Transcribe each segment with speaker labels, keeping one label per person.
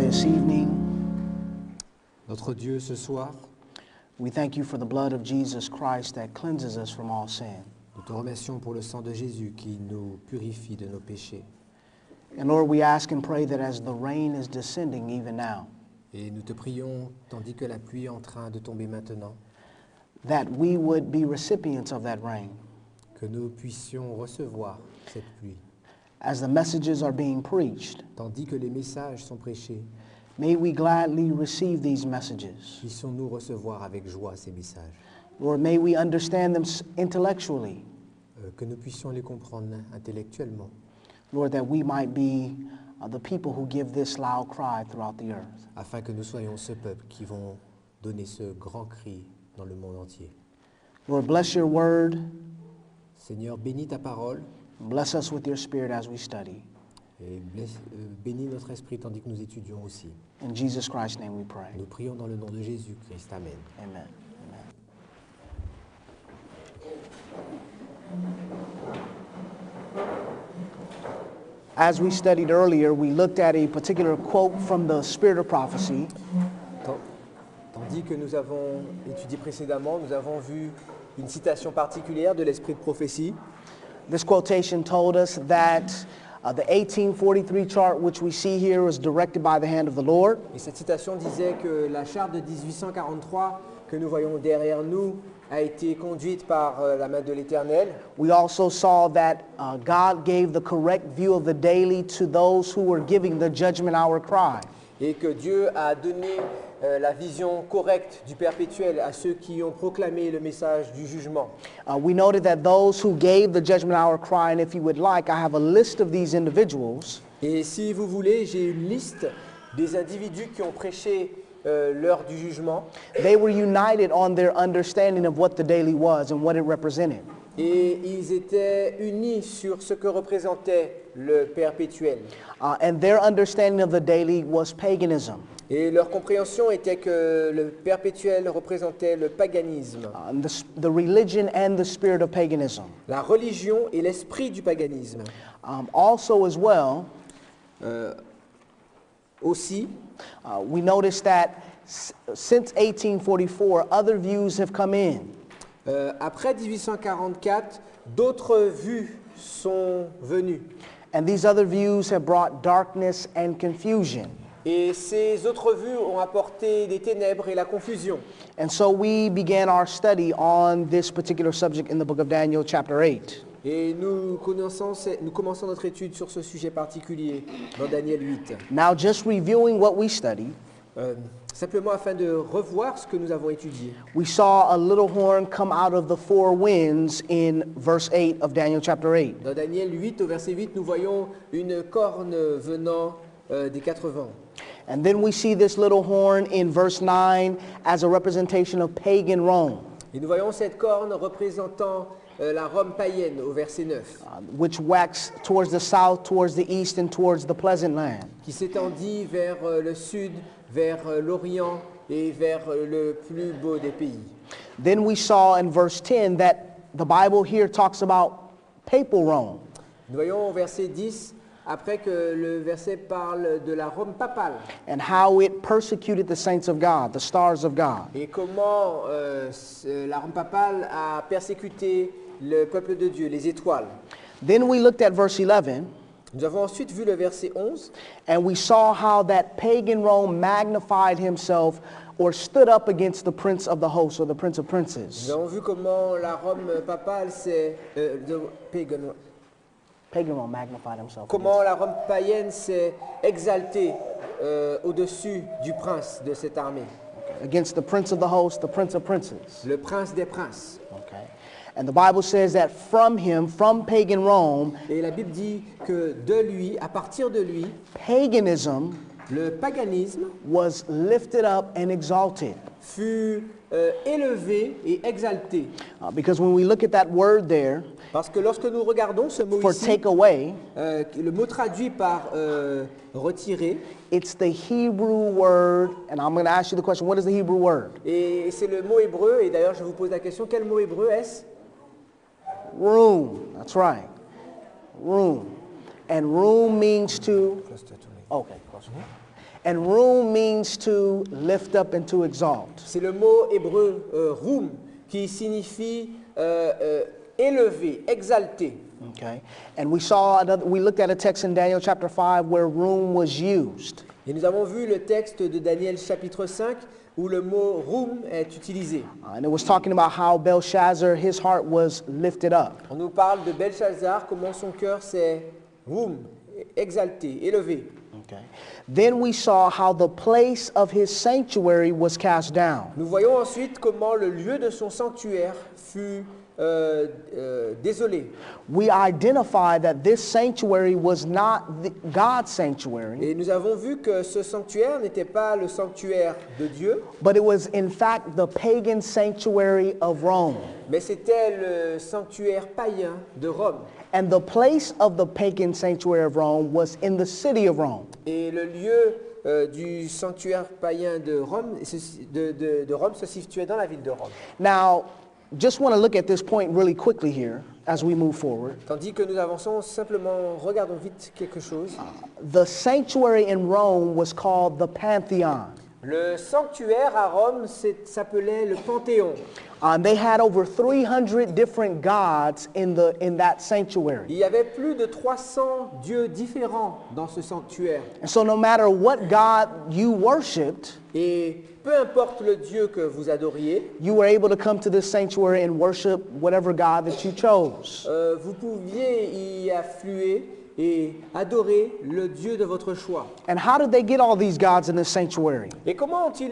Speaker 1: this evening.
Speaker 2: Notre Dieu, ce soir,
Speaker 1: We thank you for the blood of Jesus Christ that cleanses us from all sin.
Speaker 2: nous te remercions pour le sang de Jésus qui nous purifie de nos péchés.
Speaker 1: And Lord, we ask and pray that as the rain is descending even now,
Speaker 2: Et nous te prions, tandis que la pluie est en train de tomber maintenant,
Speaker 1: that we would be recipients of that rain.
Speaker 2: que nous puissions recevoir cette pluie.
Speaker 1: As the messages are being preached,
Speaker 2: Tandis que les messages sont prêchés,
Speaker 1: may we gladly receive these messages.
Speaker 2: puissions-nous recevoir avec joie ces messages.
Speaker 1: Lord, may we understand them intellectually.
Speaker 2: Que nous puissions les comprendre intellectuellement.
Speaker 1: Lord, that we might be the people who give this loud cry throughout the earth.
Speaker 2: Afin que nous soyons ce peuple qui vont donner ce grand cri dans le monde entier.
Speaker 1: Lord, bless your word.
Speaker 2: Seigneur, bénis ta parole
Speaker 1: Bless us with your spirit as we study.
Speaker 2: et bénis notre esprit tandis que nous étudions aussi.
Speaker 1: In Jesus Christ's name we pray.
Speaker 2: Nous prions dans le nom de Jésus-Christ. Amen.
Speaker 1: Amen. As we studied earlier, we looked at a particular quote from the Spirit of Prophecy.
Speaker 2: Tandis que nous avons étudié précédemment, nous avons vu une citation particulière de l'esprit de prophétie.
Speaker 1: This quotation told us that the 1843 chart which we see here was directed by the hand of the Lord.
Speaker 2: Et cette citation disait que la charte de 1843 que nous voyons derrière nous a été conduite par la main de l'Éternel.
Speaker 1: We also saw that God gave the correct view of the daily to those who were giving the judgment hour cry.
Speaker 2: Et que Dieu a donné la vision correcte du perpétuel à ceux qui ont proclamé le message du jugement.
Speaker 1: We noted that those who gave the judgment hour cry, and if you would like, I have a list of these individuals.
Speaker 2: Et si vous voulez, j'ai une liste des individus qui ont prêché l'heure du jugement.
Speaker 1: They were united on their understanding of what the daily was and what it represented.
Speaker 2: Et ils étaient unis sur ce que représentait le perpétuel.
Speaker 1: And their understanding of the daily was paganism.
Speaker 2: Et leur compréhension était que le perpétuel représentait le paganisme,
Speaker 1: The religion and the spirit of paganism.
Speaker 2: la religion et l'esprit du paganisme.
Speaker 1: Also as well,
Speaker 2: Aussi,
Speaker 1: we noticed that since 1844, other views have come in.
Speaker 2: après 1844, d'autres vues sont venues.
Speaker 1: And these other views have brought darkness and confusion.
Speaker 2: Et ces autres vues ont apporté des ténèbres et la confusion.
Speaker 1: And so we began our study on this particular subject in the book of Daniel, chapter 8.
Speaker 2: Et nous commençons notre étude sur ce sujet particulier dans Daniel 8.
Speaker 1: Now, just reviewing what we studied,
Speaker 2: Simplement afin de revoir ce que nous avons étudié.
Speaker 1: we saw a little horn come out of the four winds in verse 8 of Daniel chapter 8.
Speaker 2: Dans Daniel 8, au verset 8, nous voyons une corne venant des quatre vents.
Speaker 1: And then we see this little horn in verse 9 as a representation of pagan Rome,
Speaker 2: Et nous voyons cette corne représentant la Rome païenne au verset 9,
Speaker 1: which waxed towards the south, towards the east, and towards the pleasant land.
Speaker 2: qui s'étendit vers le sud, vers l'Orient et vers le plus beau des pays.
Speaker 1: Then we saw in verse 10 that the Bible here talks about papal Rome.
Speaker 2: Nous voyons au verset 10, après que le verset parle de la Rome papale,
Speaker 1: And how it persecuted the saints of God, the stars of God.
Speaker 2: et comment la Rome papale a persécuté le peuple de Dieu, les étoiles.
Speaker 1: Then we looked at verse 11,
Speaker 2: Nous avons ensuite vu le verset 11,
Speaker 1: and we saw how that pagan Rome magnified himself or stood up against the prince of the host, or the prince of
Speaker 2: nous
Speaker 1: princes.
Speaker 2: avons vu comment la Rome papale
Speaker 1: Pagan Rome magnified himself
Speaker 2: comment la Rome païenne s'est exaltée au-dessus du prince de cette armée,
Speaker 1: against the prince of the host, the prince of princes.
Speaker 2: le prince des princes.
Speaker 1: Okay. And the Bible says that from him, from pagan Rome,
Speaker 2: Et la Bible dit que de lui, à partir de lui,
Speaker 1: paganism
Speaker 2: le paganisme
Speaker 1: was lifted up and exalted.
Speaker 2: fut élevé et exalté.
Speaker 1: Because when we look at that word there,
Speaker 2: Parce que lorsque nous regardons ce mot
Speaker 1: for
Speaker 2: ici,
Speaker 1: take away,
Speaker 2: le mot traduit par retirer,
Speaker 1: it's the Hebrew word, and I'm going to ask you the question, what is the Hebrew word?
Speaker 2: et c'est le mot hébreu, et d'ailleurs je vous pose la question, quel mot hébreu est-ce?
Speaker 1: Room, that's right. Room. And room means to, okay, close. And room means to lift up and to exalt.
Speaker 2: C'est le mot hébreu roum qui signifie élever, exalter.
Speaker 1: Okay. And we looked at a text in Daniel chapter 5 where room was used.
Speaker 2: Et nous avons vu le texte de Daniel chapitre 5 où le mot roum est utilisé.
Speaker 1: And it was talking about how Belshazzar, his heart was lifted up.
Speaker 2: On nous parle de Belshazzar, comment son cœur s'est roum, exalté, élevé.
Speaker 1: Okay. Then we saw how the place of his sanctuary was cast down.
Speaker 2: Nous voyons ensuite comment le lieu de son sanctuaire fut désolé.
Speaker 1: We identified that this sanctuary was not God's sanctuary,
Speaker 2: Et nous avons vu que ce sanctuaire n'était pas le sanctuaire de Dieu,
Speaker 1: but it was in fact the pagan sanctuary of Rome.
Speaker 2: mais c'était le sanctuaire païen de Rome.
Speaker 1: And the place of the pagan sanctuary of Rome was in the city of Rome.
Speaker 2: Et le lieu du sanctuaire païen de Rome, de Rome se situait dans la ville de Rome.
Speaker 1: Now, just want to look at this point really quickly here as we move forward.
Speaker 2: Tandis que nous avançons, simplement regardons vite quelque chose.
Speaker 1: The sanctuary in Rome was called the Pantheon.
Speaker 2: Le sanctuaire à Rome s'appelait le Panthéon.
Speaker 1: They had over 300 different gods in that sanctuary.
Speaker 2: Il y avait plus de 300 dieux différents dans ce sanctuaire.
Speaker 1: And so no matter what God you worshiped,
Speaker 2: Et peu importe le Dieu que vous adoriez,
Speaker 1: you were able to come to this sanctuary and worship whatever God that you chose.
Speaker 2: vous pouviez y affluer et adorer le Dieu de votre choix.
Speaker 1: And how did they get all these gods in this sanctuary?
Speaker 2: Et comment ont-ils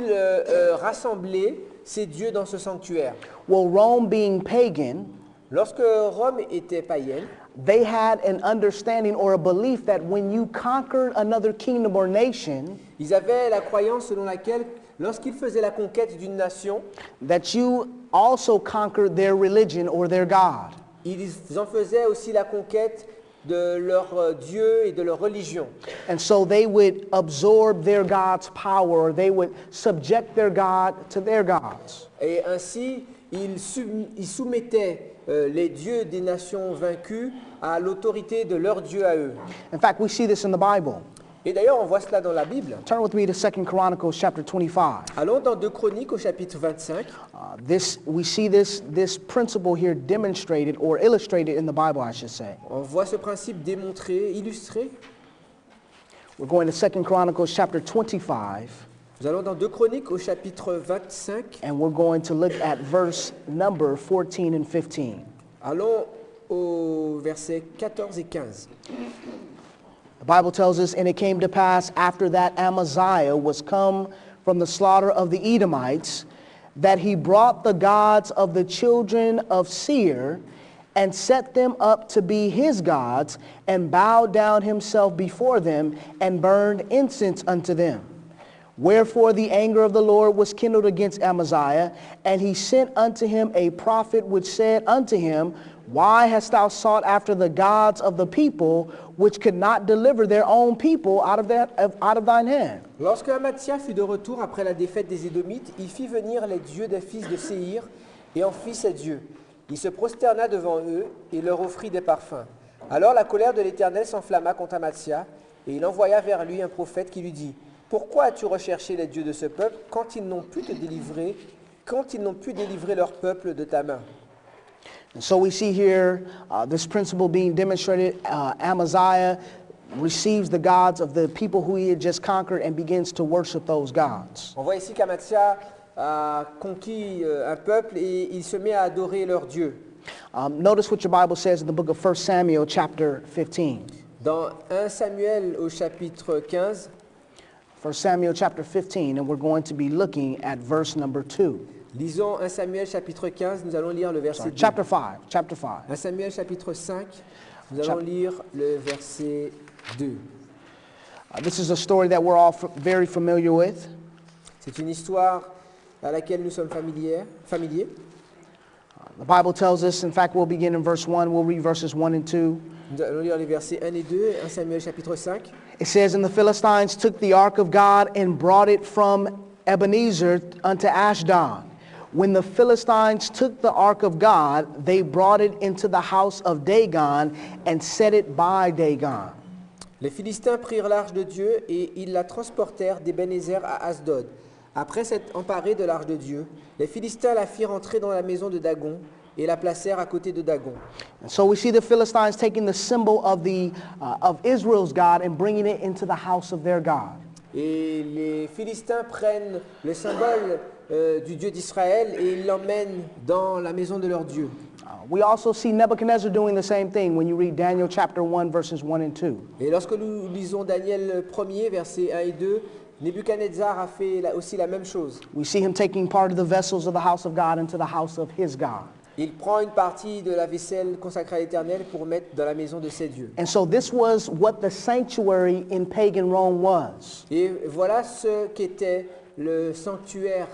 Speaker 2: rassemblé ces dieux dans ce sanctuaire?
Speaker 1: Well, Rome being pagan,
Speaker 2: Lorsque Rome était païenne,
Speaker 1: they had an understanding or a belief that when you conquered another kingdom or nation,
Speaker 2: ils avaient la croyance selon laquelle lorsqu'ils faisaient la conquête d'une nation,
Speaker 1: that you also conquered their religion or their God.
Speaker 2: ils en faisaient aussi la conquête de leur Dieu et de leur religion.
Speaker 1: And so they would absorb their God's power, or they would subject their God to their gods.
Speaker 2: Et ainsi, ils soumettaient les dieux des nations vaincues à l'autorité de leur Dieu à eux.
Speaker 1: In fact, we see this in the Bible.
Speaker 2: Et d'ailleurs, on voit cela dans la Bible.
Speaker 1: Turn with me to 2 Chronicles chapter 25.
Speaker 2: Allons dans 2 Chroniques au chapitre 25.
Speaker 1: We see this principle here demonstrated or illustrated in the Bible, I should say.
Speaker 2: On voit ce principe démontré, illustré.
Speaker 1: We're going to 2 Chronicles chapter 25,
Speaker 2: Nous allons dans 2 Chroniques au chapitre 25.
Speaker 1: and we're going to look at verse number 14 and 15.
Speaker 2: Allons au versets 14 et 15.
Speaker 1: The Bible tells us, and it came to pass after that Amaziah was come from the slaughter of the Edomites, that he brought the gods of the children of Seir and set them up to be his gods, and bowed down himself before them, and burned incense unto them. Wherefore the anger of the Lord was kindled against Amaziah, and he sent unto him a prophet, which said unto him, Why hast thou sought after the gods of the people, which could not deliver their own people out of thine hand?
Speaker 2: Lorsque Amaziah fut de retour après la défaite des Édomites, il fit venir les dieux des fils de Séhir et en fit ses dieux. Il se prosterna devant eux et leur offrit des parfums. Alors la colère de l'Éternel s'enflamma contre Amaziah, et il envoya vers lui un prophète qui lui dit, Pourquoi as-tu recherché les dieux de ce peuple quand ils n'ont pu délivrer leur peuple de ta main?
Speaker 1: And so we see here this principle being demonstrated. Amaziah receives the gods of the people who he had just conquered and begins to worship those gods.
Speaker 2: On voit ici qu'Amaziah a conquis un peuple et il se met à adorer leur Dieu.
Speaker 1: Notice what your Bible says in the book of 1 Samuel chapter 15.
Speaker 2: Dans 1 Samuel au chapitre 15,
Speaker 1: 1 Samuel chapter 15, and we're going to be looking at verse number 2.
Speaker 2: lisons 1 Samuel chapitre 15, nous allons lire le verset 2.
Speaker 1: Chapter 5.
Speaker 2: 1 Samuel chapitre 5, nous allons lire le verset 2.
Speaker 1: This is a story that we're all very familiar with.
Speaker 2: C'est une histoire à laquelle nous sommes familiers.
Speaker 1: The Bible tells us, in fact, we'll begin in verse 1. We'll read verses 1 and 2.
Speaker 2: Nous allons lire les versets 1 et 2, 1 Samuel chapitre 5.
Speaker 1: It says, And the Philistines took the ark of God and brought it from Ebenezer unto Ashdod. When the Philistines took the ark of God, they brought it into the house of Dagon and set it by Dagon.
Speaker 2: Les Philistins prirent l'arche de Dieu et ils la transportèrent d'Ebenezer à Asdod. Après s'être emparés de l'arche de Dieu, les Philistins la firent entrer dans la maison de Dagon et la placèrent à côté de Dagon.
Speaker 1: And so we see the Philistines taking the symbol of Israel's God and bringing it into the house of their God.
Speaker 2: Et les Philistins prennent le symbole du Dieu d'Israël et ils l'emmènent dans la maison de leur Dieu.
Speaker 1: We also see Nebuchadnezzar doing the same thing when you read Daniel chapter 1, verses 1 and 2.
Speaker 2: Et lorsque nous lisons Daniel 1er, versets 1 et 2, Nebuchadnezzar a fait aussi la même chose.
Speaker 1: We see him taking part of the vessels of the house of God into the house of his God.
Speaker 2: Il prend une partie de la vaisselle consacrée à l'Éternel pour mettre dans la maison de ses dieux.
Speaker 1: And so this was what the sanctuary in pagan Rome was.
Speaker 2: Et voilà ce qu'était le sanctuaire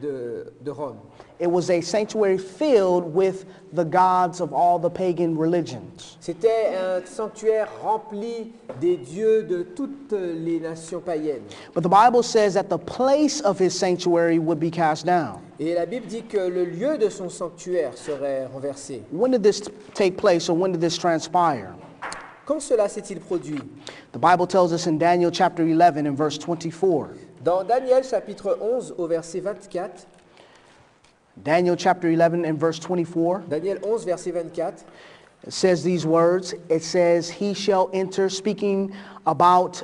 Speaker 2: de Rome.
Speaker 1: It was a sanctuary filled with the gods of all the pagan religions.
Speaker 2: C'était un sanctuaire rempli des dieux de toutes les nations païennes.
Speaker 1: But the Bible says that the place of his sanctuary would be cast down.
Speaker 2: Et la Bible dit que le lieu de son sanctuaire serait renversé.
Speaker 1: When did this take place, or when did this transpire?
Speaker 2: Quand cela s'est-il produit?
Speaker 1: The Bible tells us in Daniel chapter 11 and verse 24.
Speaker 2: Dans Daniel chapitre 11 au verset 24,
Speaker 1: Daniel chapter 11 and verse 24.
Speaker 2: Daniel 11 verset 24,
Speaker 1: It says these words. It says, he shall enter, speaking about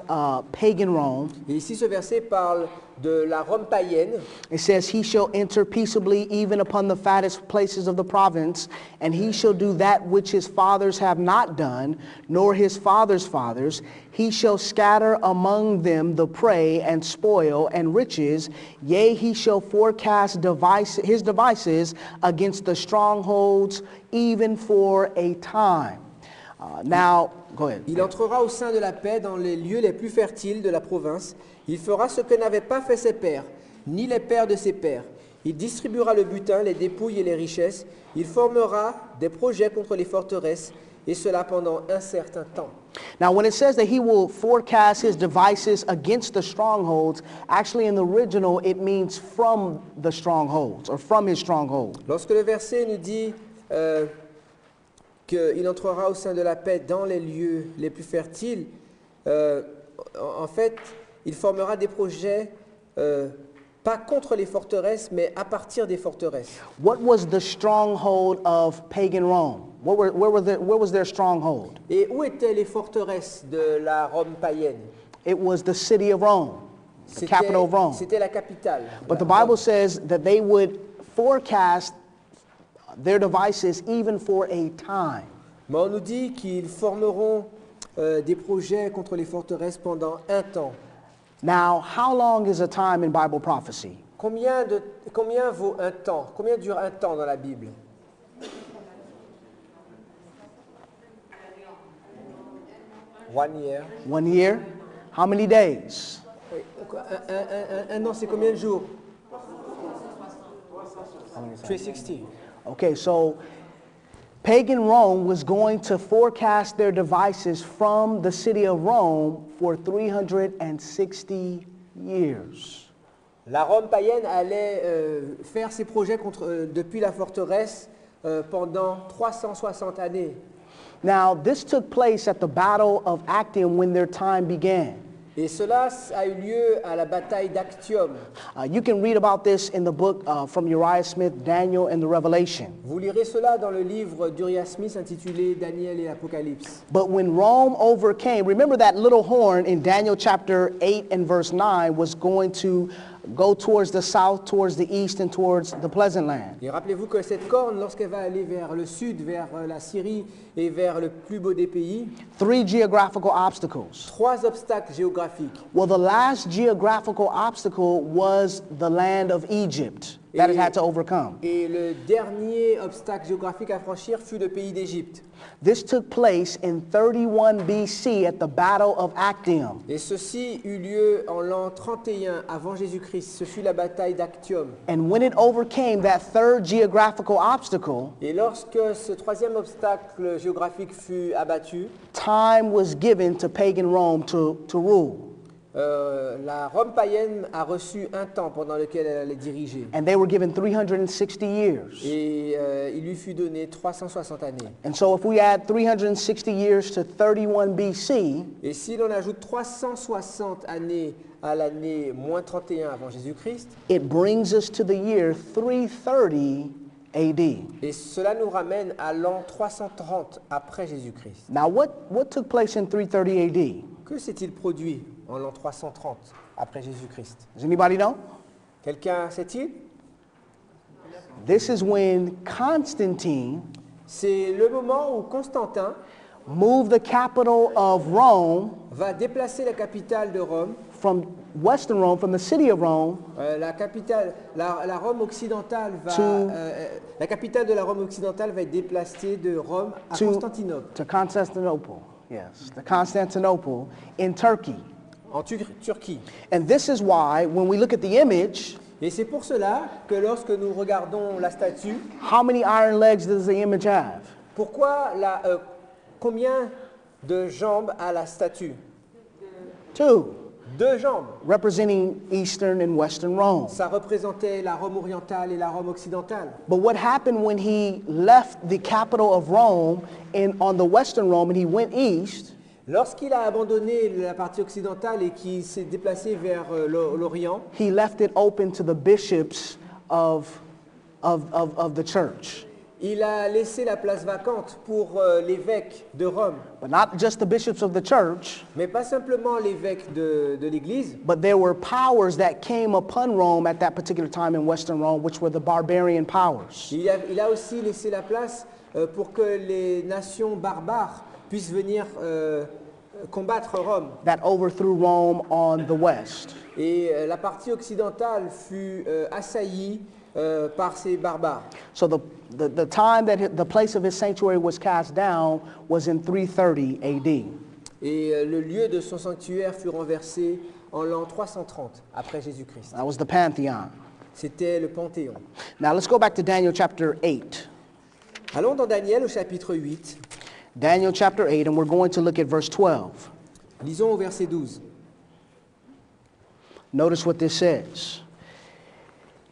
Speaker 1: pagan Rome.
Speaker 2: et ici ce verset parle de la Rome païenne.
Speaker 1: It says, he shall enter peaceably even upon the fattest places of the province, and he shall do that which his fathers have not done, nor his fathers' fathers. He shall scatter among them the prey and spoil and riches. Yea, he shall forecast his devices against the strongholds, even for a time. Now, go ahead.
Speaker 2: Il entrera au sein de la paix dans les lieux les plus fertiles de la province. Il fera ce que n'avaient pas fait ses pères, ni les pères de ses pères. Il distribuera le butin, les dépouilles et les richesses. Il formera des projets contre les forteresses, et cela pendant un certain temps.
Speaker 1: Now, when it says that he will forecast his devices against the strongholds, actually in the original, it means from the strongholds, or from his stronghold.
Speaker 2: Lorsque le verset nous dit qu'il entrera au sein de la paix dans les lieux les plus fertiles, en fait, il formera des projets pas contre les forteresses, mais à partir des forteresses.
Speaker 1: What was the stronghold of pagan Rome? Where was their stronghold?
Speaker 2: Et où étaient les forteresses de la Rome païenne?
Speaker 1: It was the city of Rome, the capital of Rome.
Speaker 2: C'était la capitale.
Speaker 1: But the Bible says that they would forecast their devices even for a time.
Speaker 2: Mais on nous dit qu'ils formeront des projets contre les forteresses pendant un temps.
Speaker 1: Now, how long is a time in Bible prophecy?
Speaker 2: Combien vaut un temps? Combien dure un temps dans la Bible? One year.
Speaker 1: 1 year? How many days?
Speaker 2: Un an, c'est combien de jours? 360.
Speaker 1: Okay, so pagan Rome was going to forecast their devices from the city of Rome for 360 years.
Speaker 2: La Rome païenne allait faire ses projets depuis la forteresse pendant 360 années.
Speaker 1: Now, this took place at the Battle of Actium when their time began.
Speaker 2: Et cela a eu lieu à la bataille d'Actium.
Speaker 1: You can read about this in the book from Uriah Smith, Daniel, and the Revelation.
Speaker 2: Vous lirez cela dans le livre d'Uriah Smith intitulé Daniel et l'Apocalypse.
Speaker 1: But when Rome overcame, remember that little horn in Daniel chapter 8 and verse 9 was going to go towards the south, towards the east, and towards the pleasant land.
Speaker 2: Et rappelez-vous que cette corne, lorsqu'elle va aller vers le sud, vers la Syrie et vers le plus beau des pays,
Speaker 1: 3 geographical obstacles.
Speaker 2: 3 obstacles géographiques.
Speaker 1: Well, the last geographical obstacle was the land of Egypt that it had to overcome.
Speaker 2: Et le dernier obstacle géographique à franchir fut le pays d'Égypte.
Speaker 1: This took place in 31 BC at the Battle of Actium.
Speaker 2: Et ceci eut lieu en l'an 31 avant Jésus-Christ. Ce fut la bataille d'Actium.
Speaker 1: And when it overcame that third geographical obstacle,
Speaker 2: Et lorsque ce troisième obstacle géographique fut abattu,
Speaker 1: time was given to pagan Rome to rule.
Speaker 2: la Rome païenne a reçu un temps pendant lequel elle allait diriger.
Speaker 1: And they were given 360 years.
Speaker 2: Et il lui fut donné 360 années.
Speaker 1: And so if we add 360 years to 31 BC,
Speaker 2: Et si l'on ajoute 360 années à l'année moins 31 avant Jésus-Christ,
Speaker 1: it brings us to the year 330 AD.
Speaker 2: et cela nous ramène à l'an 330 après Jésus-Christ.
Speaker 1: Now, what took place in 330 AD?
Speaker 2: Que s'est-il produit en l'an 330 après Jésus-Christ?
Speaker 1: Does anybody know?
Speaker 2: Quelqu'un sait-il?
Speaker 1: This is when Constantine
Speaker 2: C'est le moment où Constantin
Speaker 1: moved the capital of Rome
Speaker 2: va déplacer la capitale de Rome,
Speaker 1: from Western Rome, from the city of Rome,
Speaker 2: la capitale, la Rome occidentale la capitale de la Rome occidentale va être déplacée de Rome à Constantinople,
Speaker 1: to Constantinople. Yes, to Constantinople in Turkey.
Speaker 2: en Turquie.
Speaker 1: And this is why, when we look at the image,
Speaker 2: Et c'est pour cela que lorsque nous regardons la statue,
Speaker 1: how many iron legs does the image have?
Speaker 2: combien de jambes a la statue?
Speaker 1: 2,
Speaker 2: 2 jambes.
Speaker 1: representing Eastern and Western Rome.
Speaker 2: Ça représentait la Rome orientale et la Rome occidentale.
Speaker 1: But what happened when he left the capital of Rome on the Western Rome and he went east?
Speaker 2: Lorsqu'il a abandonné la partie occidentale et qu'il s'est déplacé vers l'Orient,
Speaker 1: He left it open to the bishops of the church.
Speaker 2: il a laissé la place vacante pour l'évêque de Rome.
Speaker 1: But not just the bishops of the church,
Speaker 2: Mais pas simplement l'évêque de l'Église,
Speaker 1: but there were powers that came upon Rome at that particular time in Western Rome, which were the barbarian powers.
Speaker 2: il a aussi laissé la place pour que les nations barbares puissent venir combattre Rome.
Speaker 1: That overthrew Rome on the west.
Speaker 2: Et la partie occidentale fut assaillie par ces barbares.
Speaker 1: So the time that the place of his sanctuary was cast down was in 330 AD.
Speaker 2: Et le lieu de son sanctuaire fut renversé en l'an 330 après Jésus-Christ.
Speaker 1: That was the Pantheon.
Speaker 2: C'était le Panthéon.
Speaker 1: Now let's go back to Daniel chapter 8.
Speaker 2: Allons dans Daniel au chapitre 8.
Speaker 1: Daniel chapter 8, and we're going to look at verse 12.
Speaker 2: Lisons au verset 12.
Speaker 1: Notice what this says.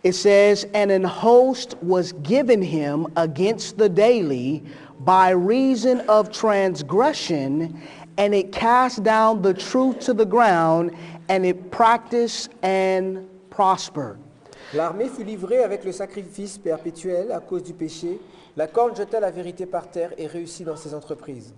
Speaker 1: It says, "And an host was given him against the daily by reason of transgression, and it cast down the truth to the ground, and it practiced and prospered."
Speaker 2: L'armée fut livrée avec le sacrifice perpétuel à cause du péché. La corne jeta la vérité par terre et réussit dans ses entreprises.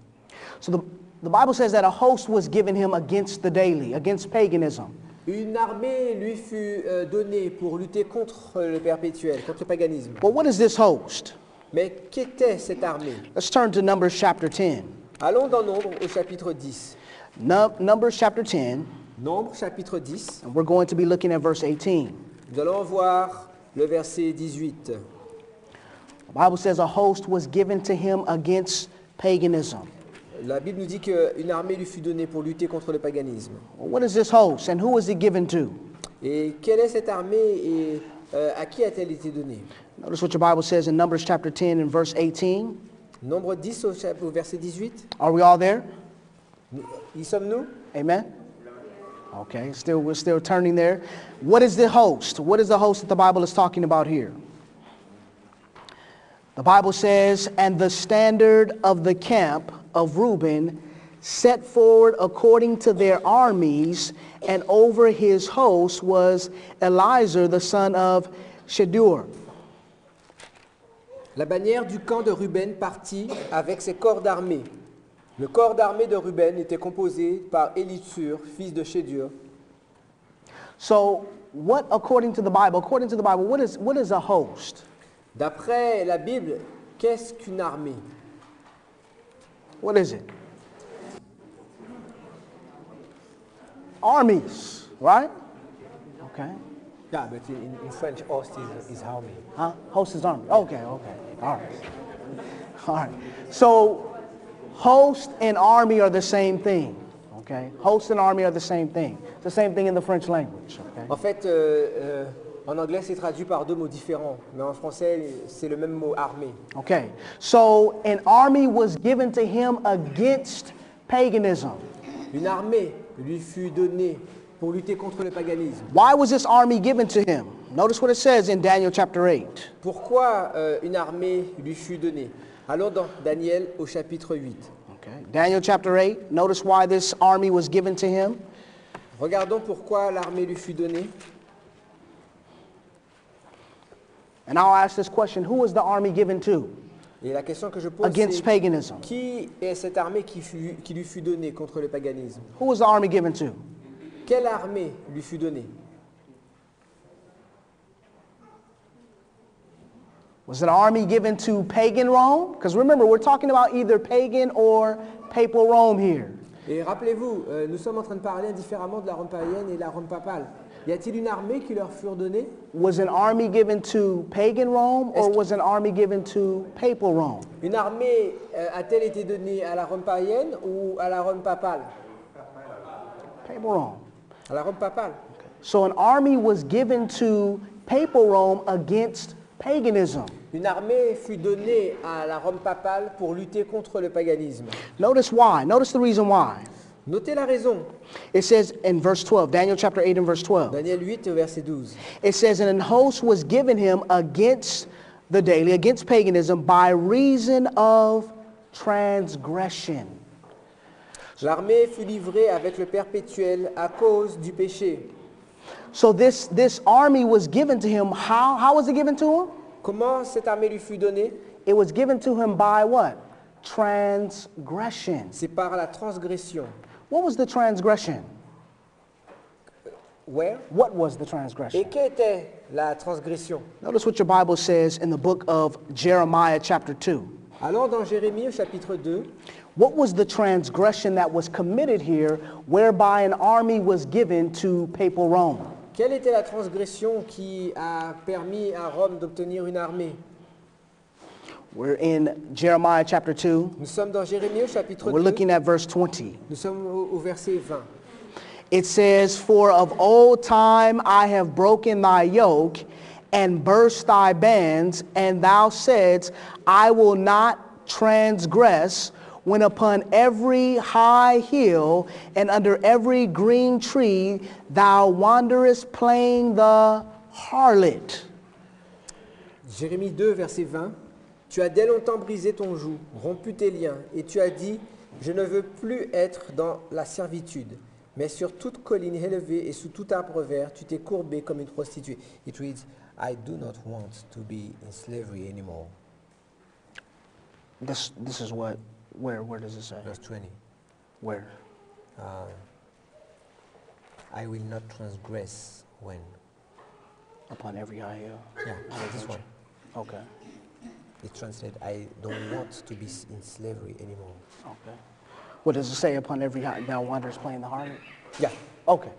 Speaker 1: So the Bible says that a host was given him against the daily, against paganism.
Speaker 2: Une armée lui fut donnée pour lutter contre le perpétuel, contre le paganisme.
Speaker 1: But what is this host?
Speaker 2: Mais qu'était cette armée?
Speaker 1: Let's turn to Numbers chapter 10.
Speaker 2: Allons dans Nombre au chapitre 10.
Speaker 1: Numbers chapter 10,
Speaker 2: Nombre chapitre 10.
Speaker 1: and we're going to be looking at verse 18.
Speaker 2: Nous allons voir le verset 18.
Speaker 1: The Bible says a host was given to him against paganism.
Speaker 2: La Bible nous dit qu'une armée lui fut donnée pour lutter contre le paganisme.
Speaker 1: Well, what is this host, and who was it given to?
Speaker 2: Et quelle est cette armée et à qui a-t-elle été donnée?
Speaker 1: Notice what your Bible says in Numbers chapter 10 and verse 18.
Speaker 2: Nombre 10 au verset 18.
Speaker 1: Are we all there?
Speaker 2: Y sommes-nous?
Speaker 1: Amen? Okay, we're still turning there. What is the host? What is the host that the Bible is talking about here? The Bible says, "And the standard of the camp of Reuben set forward according to their armies, and over his host was Eliezer the son of Shedeur."
Speaker 2: La bannière du camp de Ruben partit avec ses corps d'armée. Le corps d'armée de Ruben était composé par Élitsur, fils de Shedeur.
Speaker 1: So, according to the Bible, what is a host?
Speaker 2: D'après la Bible, qu'est-ce qu'une armée?
Speaker 1: What is it? Armies, right? Okay.
Speaker 2: Yeah, but in French, host is army.
Speaker 1: Huh? Host is army. Okay. All right. So, host and army are the same thing. Okay. Host and army are the same thing. It's the same thing in the French language. Okay.
Speaker 2: En fait, en anglais, c'est traduit par 2 mots différents, mais en français, c'est le même mot armée.
Speaker 1: Okay. So, an army was given to him against paganism.
Speaker 2: Une armée lui fut donnée pour lutter contre le paganisme.
Speaker 1: Why was this army given to him? Notice what it says in Daniel chapter 8.
Speaker 2: Pourquoi une armée lui fut donnée? Allons dans Daniel au chapitre 8.
Speaker 1: Okay. Daniel chapter 8. Notice why this army was given to him.
Speaker 2: Regardons pourquoi l'armée lui fut donnée.
Speaker 1: And I'll ask this question, who was the army given to
Speaker 2: Et la question que je pose,
Speaker 1: against
Speaker 2: c'est
Speaker 1: paganism?
Speaker 2: qui est cette armée qui lui fut donnée contre le paganisme?
Speaker 1: Who was the army given to?
Speaker 2: Quelle armée lui fut donnée?
Speaker 1: Was it an army given to pagan Rome? Because remember, we're talking about either pagan or papal Rome here.
Speaker 2: Et rappelez-vous, nous sommes en train de parler indifféremment de la Rome païenne et de la Rome papale. Y a-t-il une armée qui leur fut donnée?
Speaker 1: Was an army given to pagan Rome or was an army given to papal Rome?
Speaker 2: Une armée a-t-elle été donnée à la Rome païenne ou à la Rome papale?
Speaker 1: Papal Rome.
Speaker 2: À la Rome papale.
Speaker 1: So an army was given to papal Rome against paganism.
Speaker 2: Une armée fut donnée à la Rome papale pour lutter contre le paganisme.
Speaker 1: Notice why. Notice the reason why.
Speaker 2: Notez la raison.
Speaker 1: It says in verse 12, Daniel chapter 8 and verse 12.
Speaker 2: Daniel 8 au verset 12.
Speaker 1: It says, and an host was given him against the daily, against paganism, by reason of transgression.
Speaker 2: L'armée fut livrée avec le perpétuel à cause du péché.
Speaker 1: So this army was given to him. How was it given to him?
Speaker 2: Comment cette armée lui fut donnée?
Speaker 1: It was given to him by what? Transgression.
Speaker 2: C'est par la transgression.
Speaker 1: What was the transgression?
Speaker 2: Where?
Speaker 1: What was the transgression?
Speaker 2: Et qu'était la transgression?
Speaker 1: Notice what your Bible says in the book of Jeremiah chapter 2.
Speaker 2: Allons dans Jérémie au chapitre 2.
Speaker 1: What was the transgression that was committed here whereby an army was given to papal Rome?
Speaker 2: Quelle était la transgression qui a permis à Rome d'obtenir une armée?
Speaker 1: We're in Jeremiah chapter 2.
Speaker 2: Nous sommes dans Jérémie au chapitre
Speaker 1: We're
Speaker 2: 2.
Speaker 1: looking at verse 20.
Speaker 2: Nous sommes au verset 20.
Speaker 1: It says, for of old time I have broken thy yoke and burst thy bands, and thou saidst, I will not transgress, when upon every high hill and under every green tree thou wanderest playing the harlot.
Speaker 2: Jérémie 2, verset 20. Tu as dès longtemps brisé ton joug, rompu tes liens, et tu as dit, je ne veux plus être dans la servitude. Mais sur toute colline élevée et sous tout arbre vert, tu t'es courbé comme une prostituée. It reads, I do not want to be in slavery anymore.
Speaker 1: This is what, where does it say?
Speaker 2: Verse 20.
Speaker 1: Where?
Speaker 2: I will not transgress when.
Speaker 1: Upon every high hill.
Speaker 2: Yeah, this one.
Speaker 1: Okay,
Speaker 2: It translates, I don't want to be in slavery anymore.
Speaker 1: okay. What does it say? Upon every high, thou wanderers playing the harlot?
Speaker 2: Yeah.
Speaker 1: Okay.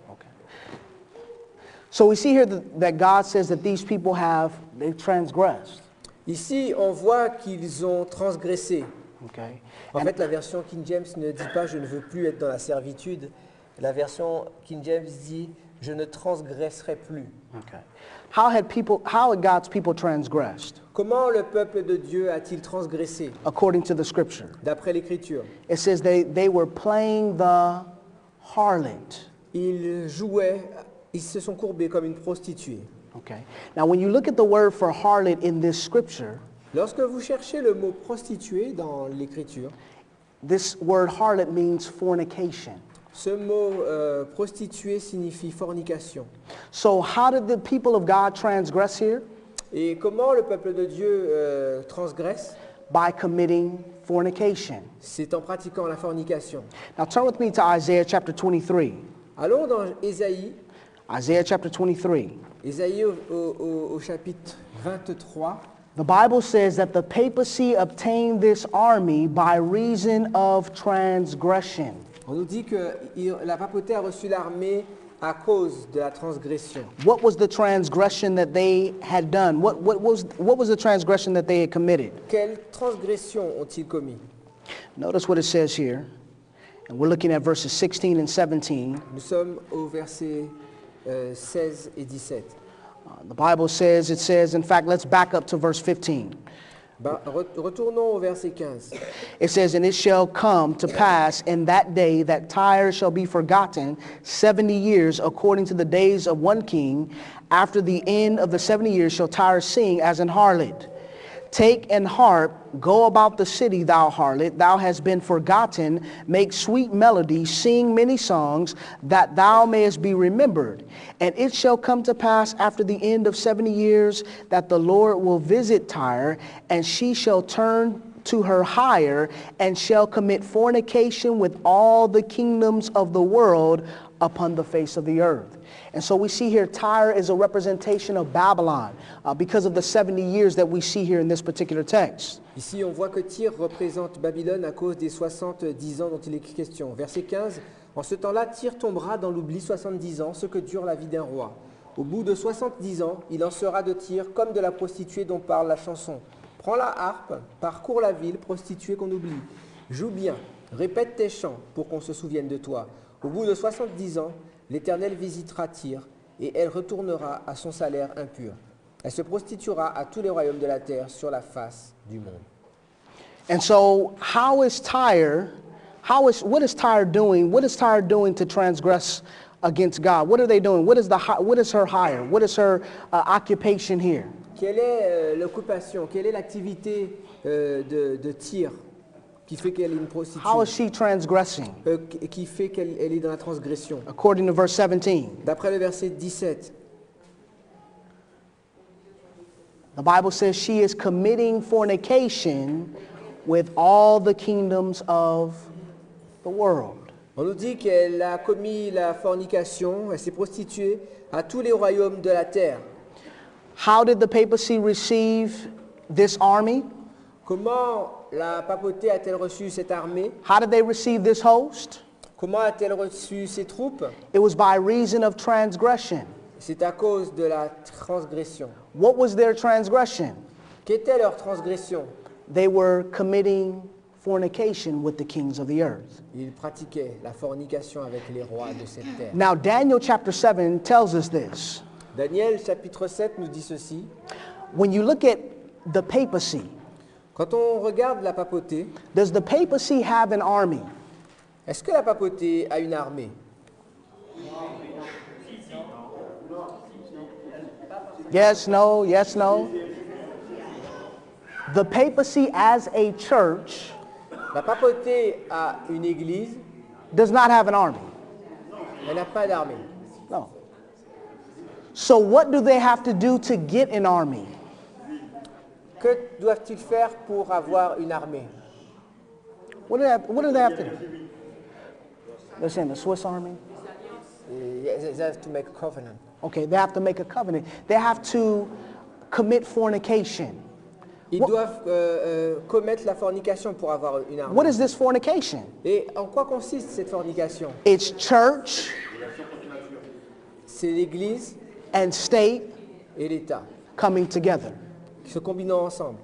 Speaker 1: So we see here that God says that these people they transgressed.
Speaker 2: Ici, on voit qu'ils ont transgressé.
Speaker 1: Okay.
Speaker 2: En fait, la version King James ne dit pas « je ne veux plus être dans la servitude ». La version King James dit « je ne transgresserai plus
Speaker 1: Okay. How had God's people transgressed? ».
Speaker 2: Comment le peuple de Dieu a-t-il transgressé
Speaker 1: According to the scripture.
Speaker 2: d'après l'Écriture?
Speaker 1: It says they were playing the harlot.
Speaker 2: Ils jouaient, ils se sont courbés comme une prostituée.
Speaker 1: Okay. Now when you look at the word for harlot in this scripture,
Speaker 2: Lorsque vous cherchez le mot prostituée dans l'Écriture,
Speaker 1: this word harlot means fornication.
Speaker 2: ce mot prostituée signifie fornication.
Speaker 1: So how did the people of God transgress here?
Speaker 2: Et comment le peuple de Dieu transgresse?
Speaker 1: By committing fornication.
Speaker 2: C'est en pratiquant la fornication.
Speaker 1: Now turn with me to Isaiah chapter 23.
Speaker 2: Allons dans Ésaïe,
Speaker 1: Isaiah chapter 23.
Speaker 2: Ésaïe au chapitre 23.
Speaker 1: The Bible says that the papacy obtained this army by reason of transgression.
Speaker 2: On nous dit que la papauté a reçu l'armée à cause de la transgression.
Speaker 1: What was the transgression that they had done? What was the transgression that they had committed?
Speaker 2: Quelle transgression ont-ils commis?
Speaker 1: Notice what it says here. And we're looking at verses 16 and 17.
Speaker 2: Nous sommes au verset 16 et 17.
Speaker 1: The Bible says, in fact, let's back up to verse 15.
Speaker 2: Retournons au verset 15.
Speaker 1: It says, "And it shall come to pass in that day that Tyre shall be forgotten 70 years according to the days of one king. After the end of the 70 years shall Tyre sing as an harlot. Take an harp, go about the city, thou harlot, thou hast been forgotten, make sweet melody, sing many songs, that thou mayest be remembered. And it shall come to pass after the end of 70 years that the Lord will visit Tyre, and she shall turn to her hire, and shall commit fornication with all the kingdoms of the world upon the face of the earth." And so we see here Tyre is a representation of Babylon because of the 70 years that we see here in this particular text.
Speaker 2: Ici, on voit que Tyr représente Babylone à cause des 70 ans dont il est question. Verset 15. En ce temps-là, Tyr tombera dans l'oubli 70 ans, ce que dure la vie d'un roi. Au bout de 70 ans, il en sera de Tyr comme de la prostituée dont parle la chanson. Prends la harpe, parcours la ville, prostituée qu'on oublie. Joue bien, répète tes chants pour qu'on se souvienne de toi. Au bout de 70 ans, l'Éternel visitera Tyr et elle retournera à son salaire impur. Elle se prostituera à tous les royaumes de la terre sur la face du monde.
Speaker 1: And so what is Tyre doing? What is Tyre doing to transgress against God? What are they doing? What is her hire? What is her occupation here?
Speaker 2: Quelle est l'occupation, quelle est l'activité de Tyr qui fait qu'elle est une prostituée?
Speaker 1: How is she transgressing?
Speaker 2: Qui fait qu'elle est dans la transgression?
Speaker 1: According to verse 17.
Speaker 2: D'après le verset 17.
Speaker 1: The Bible says she is committing fornication with all the kingdoms of the world.
Speaker 2: On nous dit qu'elle a commis la fornication, elle s'est prostituée à tous les royaumes de la terre.
Speaker 1: How did the papacy receive this army?
Speaker 2: Comment la papauté a-t-elle reçu cette armée?
Speaker 1: How did they receive this host?
Speaker 2: Comment a-t-elle reçu ces troupes?
Speaker 1: It was by reason of transgression.
Speaker 2: C'est à cause de la transgression.
Speaker 1: What was their transgression?
Speaker 2: Qu'était leur transgression?
Speaker 1: They were committing fornication with the kings of the earth.
Speaker 2: Ils pratiquaient la fornication avec les rois de cette terre.
Speaker 1: Now Daniel chapter 7 tells us this.
Speaker 2: Daniel chapitre 7 nous dit ceci.
Speaker 1: When you look at the papacy,
Speaker 2: Quand on regarde la papauté,
Speaker 1: does the papacy have an army?
Speaker 2: est-ce que la papauté a une armée?
Speaker 1: Yes, no, yes, no. The papacy as a church
Speaker 2: La papauté a une église,
Speaker 1: does not have an army.
Speaker 2: elle n'a pas d'armée.
Speaker 1: No. So what do they have to do to get an army?
Speaker 2: Que doivent-ils faire pour avoir une armée?
Speaker 1: What do they have to do? They're saying the Swiss army?
Speaker 2: They have to make a covenant.
Speaker 1: Okay, they have to make a covenant. They have to commit fornication.
Speaker 2: Ils doivent commettre la fornication pour avoir une armée.
Speaker 1: What is this fornication?
Speaker 2: Et en quoi consiste cette fornication?
Speaker 1: It's church
Speaker 2: C'est l'Église
Speaker 1: and state
Speaker 2: et l'État
Speaker 1: coming together.
Speaker 2: qui se combinent ensemble.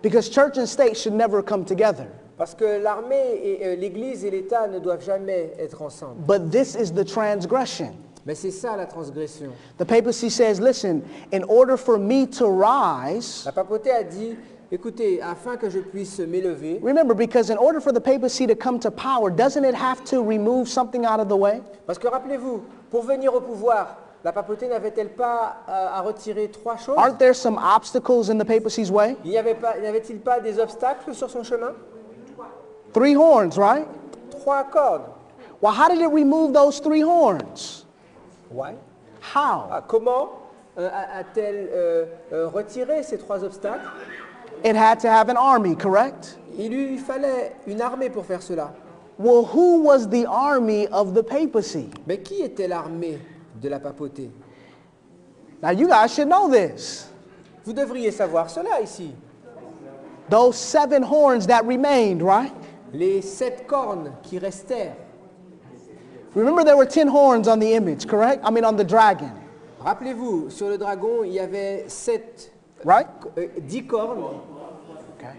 Speaker 1: Because church and state should never come together.
Speaker 2: Parce que l'armée et l'Église et l'État ne doivent jamais être ensemble.
Speaker 1: But this is the transgression.
Speaker 2: Mais c'est ça la transgression.
Speaker 1: The papacy says, listen, in order for me to rise,
Speaker 2: La papauté a dit, écoutez, afin que je puisse m'élever,
Speaker 1: remember, because in order for the papacy to come to power, doesn't it have to remove something out of the way?
Speaker 2: parce que rappelez-vous, pour venir au pouvoir, la papauté n'avait-elle pas à retirer trois choses?
Speaker 1: Aren't there some obstacles in the papacy's way?
Speaker 2: N'avait-il pas des obstacles sur son chemin?
Speaker 1: 3 horns, right?
Speaker 2: 3 cornes.
Speaker 1: Well, how did it remove those 3 horns?
Speaker 2: Ouais.
Speaker 1: How?
Speaker 2: Comment a-t-elle retiré ces 3 obstacles?
Speaker 1: It had to have an army, correct?
Speaker 2: Il lui fallait une armée pour faire cela.
Speaker 1: Well, who was the army of the papacy?
Speaker 2: Mais qui était l'armée de la papauté?
Speaker 1: Now, you guys should know this.
Speaker 2: Vous devriez savoir cela ici.
Speaker 1: Those 7 horns that remained, right?
Speaker 2: Les 7 cornes qui restèrent.
Speaker 1: Remember, there were 10 horns on the image, correct? I mean, on the dragon,
Speaker 2: Rappelez-vous, sur le dragon, il y avait
Speaker 1: right?
Speaker 2: 10 cornes.
Speaker 1: Okay.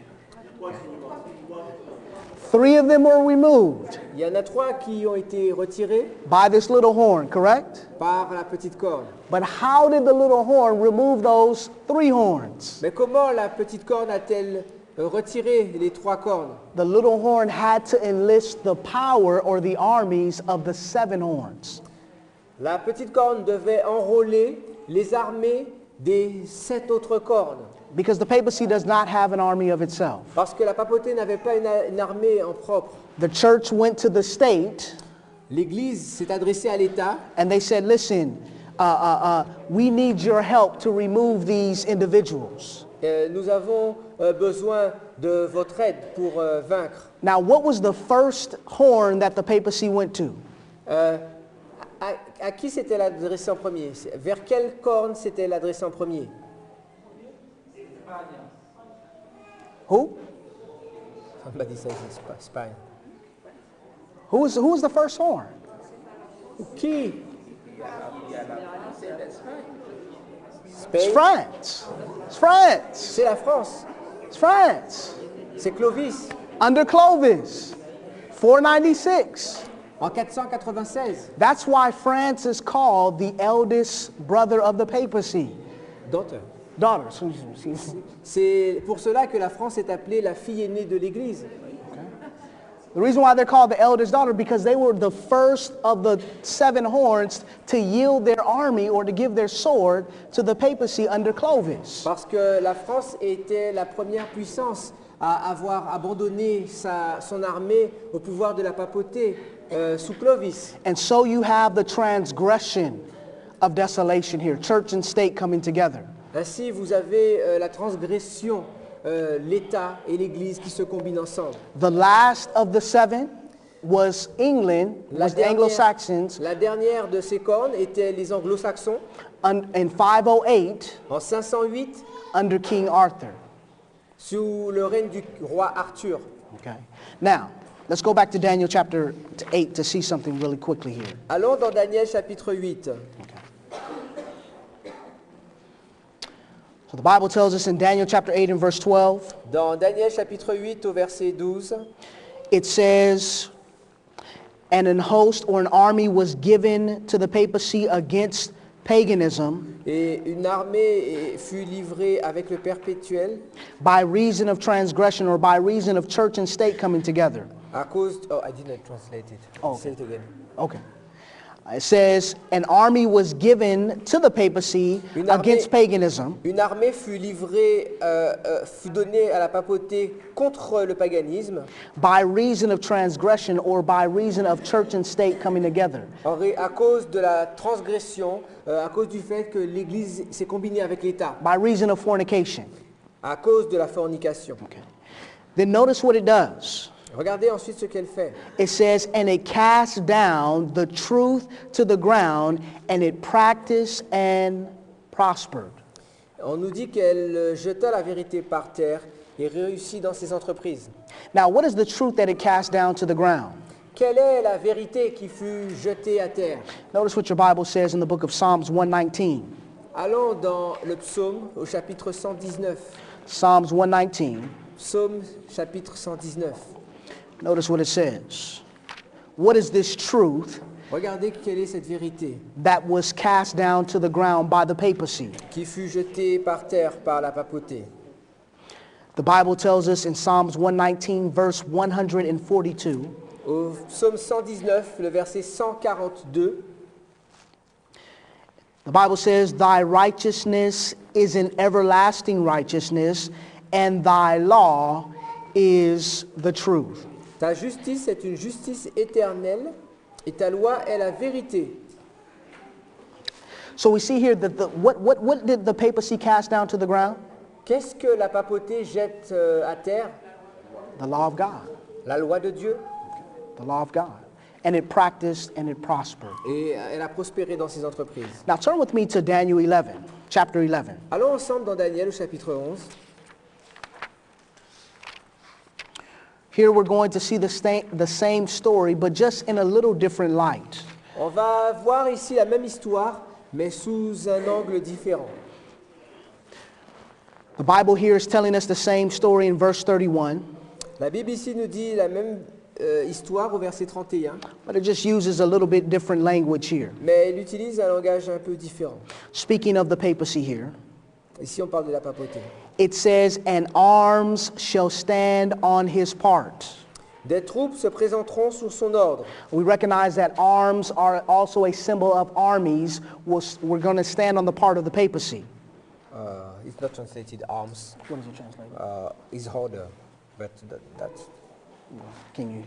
Speaker 1: 3 of them were removed
Speaker 2: Il y en a 3 qui ont été retirés
Speaker 1: by this little horn, correct?
Speaker 2: par la petite corne.
Speaker 1: But how did the little horn remove those 3 horns?
Speaker 2: Mais comment la petite corne a-t-elle retiré les 3 cornes?
Speaker 1: The little horn had to enlist the power or the armies of the 7 horns.
Speaker 2: La petite corne devait enrôler les armées des 7 autres cornes.
Speaker 1: Because the papacy does not have an army of itself.
Speaker 2: Parce que la papauté n'avait pas une armée en propre.
Speaker 1: The church went to the state
Speaker 2: L'Église s'est adressée à l'État
Speaker 1: and they said, listen, we need your help to remove these individuals.
Speaker 2: Nous avons besoin de votre aide pour vaincre.
Speaker 1: Now, what was the first horn that the papacy went to?
Speaker 2: À qui s'était adressé en premier? Vers quelle corne s'était adressé en premier?
Speaker 1: Who?
Speaker 2: On m'a dit ça, c'est pas.
Speaker 1: Who was the first horn?
Speaker 2: Qui?
Speaker 1: It's
Speaker 2: Spain.
Speaker 1: France. It's France.
Speaker 2: C'est la France.
Speaker 1: It's France.
Speaker 2: C'est Clovis.
Speaker 1: Under Clovis. 496.
Speaker 2: En 496.
Speaker 1: That's why France is called the eldest brother of the papacy.
Speaker 2: Daughter.
Speaker 1: Daughter.
Speaker 2: C'est pour cela que la France est appelée la fille aînée de l'Église.
Speaker 1: The reason why they're called the eldest daughter, because they were the first of the 7 horns to yield their army or to give their sword to the papacy under Clovis.
Speaker 2: Parce que la France était la première puissance à avoir abandonné son armée au pouvoir de la papauté sous Clovis.
Speaker 1: And so you have the transgression of desolation here, church and state coming together.
Speaker 2: Ainsi, vous avez la transgression, l'État et l'Église qui se combinent ensemble.
Speaker 1: The last of the 7 was England, was the Anglo-Saxons
Speaker 2: La dernière de ces cornes était les Anglo-Saxons
Speaker 1: in 508
Speaker 2: en 508
Speaker 1: under King Arthur.
Speaker 2: sous le règne du roi Arthur.
Speaker 1: Okay. Now, let's go back to Daniel chapter 8 to see something really quickly here.
Speaker 2: Allons dans Daniel chapitre 8.
Speaker 1: So the Bible tells us in Daniel chapter 8 and verse 12,
Speaker 2: Dans Daniel chapitre 8 au verset 12,
Speaker 1: it says, and an host or an army was given to the papacy against paganism
Speaker 2: et une armée fut livrée avec le perpétuel
Speaker 1: by reason of transgression or by reason of church and state coming together.
Speaker 2: à cause... Oh, I didn't translate it.
Speaker 1: Oh.
Speaker 2: Say it again.
Speaker 1: Okay. It says, an army was given to the papacy
Speaker 2: Une armée-
Speaker 1: against paganism
Speaker 2: Une armée fut livrée, fut donnée à la papauté contre le paganisme
Speaker 1: by reason of transgression or by reason of church and state coming together.
Speaker 2: à cause de la transgression, à cause du fait que l'Église s'est combinée avec l'État,
Speaker 1: By reason of fornication.
Speaker 2: à cause de la fornication.
Speaker 1: Okay. Then notice what it does.
Speaker 2: Regardez ensuite ce qu'elle fait.
Speaker 1: It says, and it cast down the truth to the ground, and it practiced and prospered.
Speaker 2: On nous dit qu'elle jeta la vérité par terre et réussit dans ses entreprises.
Speaker 1: Now, what is the truth that it cast down to the ground?
Speaker 2: Quelle est la vérité qui fut jetée à terre?
Speaker 1: Notice what your Bible says in the book of Psalms 119.
Speaker 2: Allons dans le psaume au chapitre 119.
Speaker 1: Psalms 119.
Speaker 2: Psaume chapitre 119.
Speaker 1: Notice what it says. What is this truth
Speaker 2: Regardez quelle est cette vérité
Speaker 1: that was cast down to the ground by the papacy?
Speaker 2: qui fut jetée par terre par la papauté.
Speaker 1: The Bible tells us in Psalms 119, verse 142,
Speaker 2: Au psaume 119, le verset 142,
Speaker 1: the Bible says, thy righteousness is an everlasting righteousness, and thy law is the truth.
Speaker 2: ta justice est une justice éternelle et ta loi est la vérité.
Speaker 1: So we see here that what did the papacy cast down to the ground?
Speaker 2: Qu'est-ce que la papauté jette à terre?
Speaker 1: The law of God.
Speaker 2: La loi de Dieu.
Speaker 1: The law of God. And it practiced and it prospered.
Speaker 2: Et elle a prospéré dans ses entreprises.
Speaker 1: Now turn with me to Daniel 11, chapter 11.
Speaker 2: Allons ensemble dans Daniel au chapitre 11.
Speaker 1: Here we're going to see the same story, but just in a little different light.
Speaker 2: On va voir ici la même histoire, mais sous un angle différent.
Speaker 1: The Bible here is telling us the same story in verse 31.
Speaker 2: La Bible ici nous dit la même histoire au verset 31,
Speaker 1: but it just uses a little bit different language here.
Speaker 2: mais elle utilise un langage un peu différent.
Speaker 1: Speaking of the papacy here,
Speaker 2: Ici, on parle de la papauté.
Speaker 1: it says, "And arms shall stand on his part."
Speaker 2: Des troupes se présenteront sous son ordre.
Speaker 1: We recognize that arms are also a symbol of armies. We're going to stand on the part of the papacy.
Speaker 2: It's not translated arms,
Speaker 1: What does it translate?
Speaker 2: is order. But that's...
Speaker 1: Can you?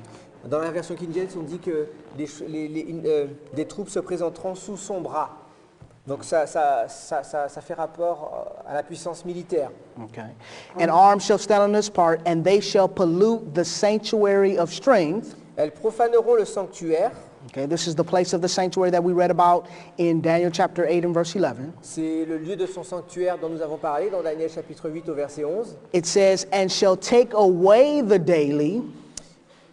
Speaker 2: Dans la version King James, on dit que des troupes se présenteront sous son bras. Donc ça fait rapport à la puissance militaire.
Speaker 1: Okay. "And arms shall stand on his part, and they shall pollute the sanctuary of strength."
Speaker 2: Elles profaneront le sanctuaire.
Speaker 1: Okay, this is the place of the sanctuary that we read about in Daniel chapter 8 and verse 11.
Speaker 2: C'est le lieu de son sanctuaire dont nous avons parlé dans Daniel chapitre 8 au verset 11.
Speaker 1: It says, "And shall take away the daily,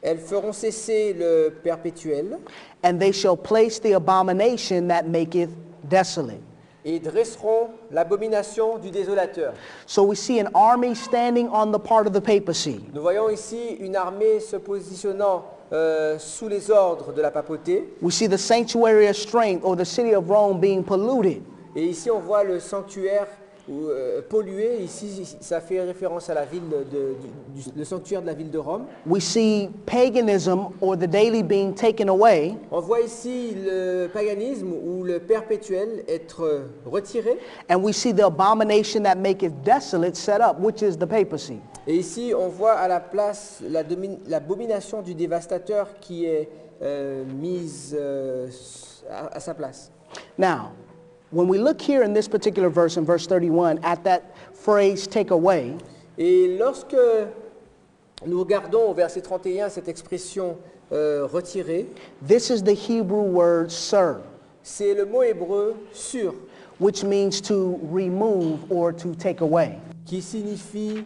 Speaker 2: Elles feront cesser le perpétuel
Speaker 1: and they shall place the abomination that maketh desolate."
Speaker 2: et dresseront l'abomination du désolateur.
Speaker 1: So we see an army standing on the part of the papacy.
Speaker 2: Nous voyons ici une armée se positionnant sous les ordres de la papauté.
Speaker 1: We see the sanctuary of strength, or the city of Rome, being polluted.
Speaker 2: Et ici, on voit le sanctuaire pollué. Ici, ça fait référence à la ville le sanctuaire de la ville de Rome.
Speaker 1: We see paganism, or the daily, being taken away.
Speaker 2: On voit ici le paganisme ou le perpétuel être retiré.
Speaker 1: And we see the abomination that maketh desolate set up, which is the papacy.
Speaker 2: Et ici, on voit à la place l'abomination du dévastateur qui est mise à sa place.
Speaker 1: Now, when we look here in this particular verse, in verse 31, at that phrase, "take away,"
Speaker 2: Et lorsque nous regardons au verset 31 cette expression retirée,
Speaker 1: this is the Hebrew word "sir,"
Speaker 2: c'est le mot hébreu sur,
Speaker 1: which means to remove or to take away.
Speaker 2: qui signifie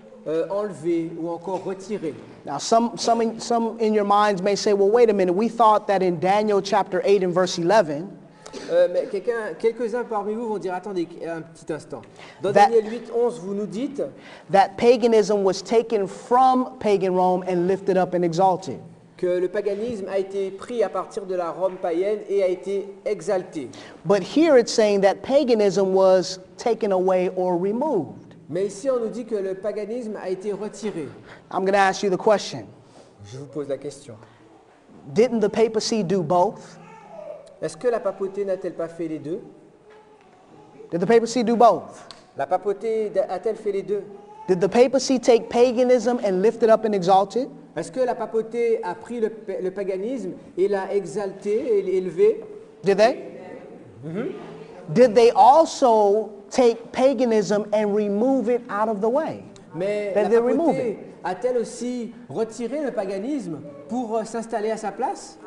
Speaker 2: enlever ou encore retirer.
Speaker 1: Now, some in your minds may say, well, wait a minute, we thought that in Daniel chapter 8 and verse 11,
Speaker 2: Mais quelques-uns parmi vous vont dire, attendez un petit instant. Dans
Speaker 1: That-
Speaker 2: Daniel 8, 11, vous nous dites
Speaker 1: that paganism was taken from pagan Rome and lifted up and exalted.
Speaker 2: que le paganisme a été pris à partir de la Rome païenne et a été exalté.
Speaker 1: But here it's saying that paganism was taken away or removed.
Speaker 2: Mais ici, on nous dit que le paganisme a été retiré.
Speaker 1: I'm going to ask you the question.
Speaker 2: Je vous pose la question.
Speaker 1: Didn't the papacy do both?
Speaker 2: Est-ce que la papauté n'a-t-elle pas fait les deux?
Speaker 1: Did the papacy do both?
Speaker 2: La papauté a-t-elle fait les deux?
Speaker 1: Did the papacy take paganism and lift it up and exalt it?
Speaker 2: Est-ce que la papauté a pris le paganisme et l'a exalté et élevé?
Speaker 1: Did they? Did they also take paganism and remove it out of the way?
Speaker 2: Mais
Speaker 1: Then
Speaker 2: la
Speaker 1: they remove
Speaker 2: papauté a-t-elle aussi retiré le paganisme pour s'installer à sa place?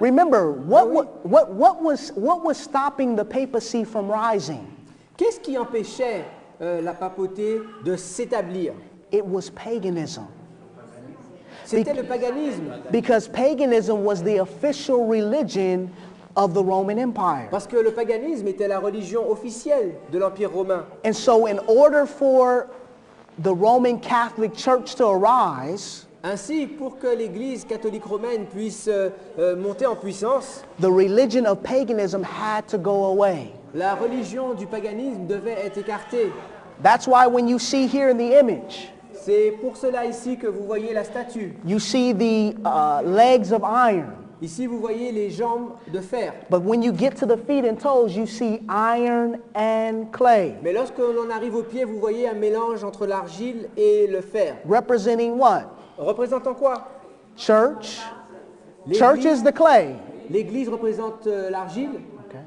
Speaker 1: Remember, what,
Speaker 2: oui.
Speaker 1: what was stopping the papacy from rising?
Speaker 2: Qu'est-ce qui empêchait la papauté de s'établir?
Speaker 1: It was paganism.
Speaker 2: C'était le paganisme.
Speaker 1: Because paganism was the official religion of the Roman Empire.
Speaker 2: Parce que le paganisme était la religion officielle de l'Empire romain.
Speaker 1: And so in order for the Roman Catholic Church to arise,
Speaker 2: Ainsi, pour que l'Église catholique romaine puisse monter en puissance,
Speaker 1: the religion of paganism had to go away.
Speaker 2: la religion du paganisme devait être écartée.
Speaker 1: That's why when you see here in the image,
Speaker 2: C'est pour cela ici que vous voyez la statue.
Speaker 1: you see the legs of iron.
Speaker 2: Ici, vous voyez les jambes de fer.
Speaker 1: But when you get to the feet and toes, you see iron and clay.
Speaker 2: Mais lorsque l'on arrive aux pieds, vous voyez un mélange entre l'argile et le fer.
Speaker 1: Representing what?
Speaker 2: Représentant quoi?
Speaker 1: Church. Church is the clay.
Speaker 2: L'Église représente l'argile
Speaker 1: Okay.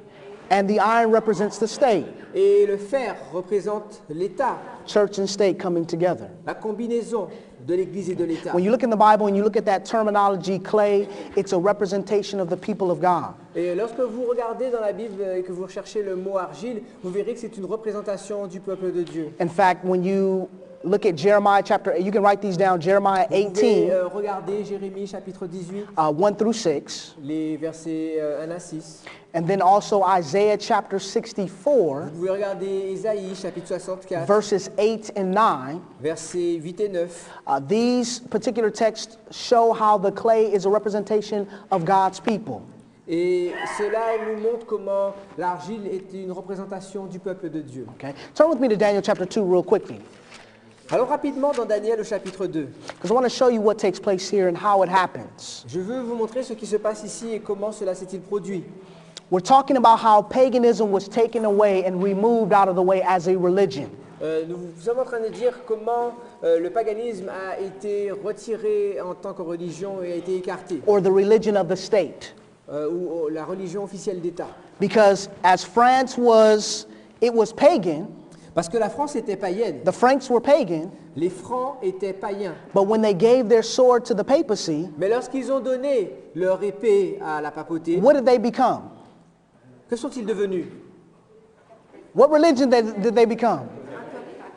Speaker 1: And the iron represents the state.
Speaker 2: et le fer représente l'État,
Speaker 1: Church and state coming together.
Speaker 2: la combinaison de l'Église et de l'État.
Speaker 1: When you look in the Bible and you look at that terminology, clay, it's a representation of the people of God.
Speaker 2: Et lorsque vous regardez dans la Bible et que vous recherchez le mot argile, vous verrez que c'est une représentation du peuple de Dieu.
Speaker 1: In fact, when you look at Jeremiah chapter, you can write these down, Jeremiah
Speaker 2: Vous pouvez
Speaker 1: 18,
Speaker 2: regarder Jérémie chapitre 18,
Speaker 1: 1 through 6,
Speaker 2: les versets 1 à 6.
Speaker 1: and then also Isaiah chapter 64,
Speaker 2: Vous pouvez regarder Ésaïe chapitre 64,
Speaker 1: verses 8 and 9.
Speaker 2: versets 8 et 9.
Speaker 1: These particular texts show how the clay is a representation of God's people.
Speaker 2: Et cela nous montre comment l'argile est une représentation du peuple de Dieu.
Speaker 1: Okay? Turn with me to Daniel chapter 2 real quickly,
Speaker 2: Allons rapidement dans Daniel au chapitre 2.
Speaker 1: because I want to show you what takes place here and how it happens.
Speaker 2: Je veux vous montrer ce qui se passe ici et comment cela s'est-il produit.
Speaker 1: We're talking about how paganism was taken away and removed out of the way as a religion.
Speaker 2: Nous sommes en train de dire comment le paganisme a été retiré en tant que religion et a été écarté,
Speaker 1: Or the religion of the state.
Speaker 2: ou la religion officielle d'État.
Speaker 1: Because as France was pagan,
Speaker 2: Parce que la France était païenne,
Speaker 1: the Franks were pagan,
Speaker 2: les Francs étaient païens.
Speaker 1: but when they gave their sword to the papacy,
Speaker 2: Mais lorsqu'ils ont donné leur épée à la papauté,
Speaker 1: what did they become?
Speaker 2: que sont-ils devenus?
Speaker 1: What religion did they become?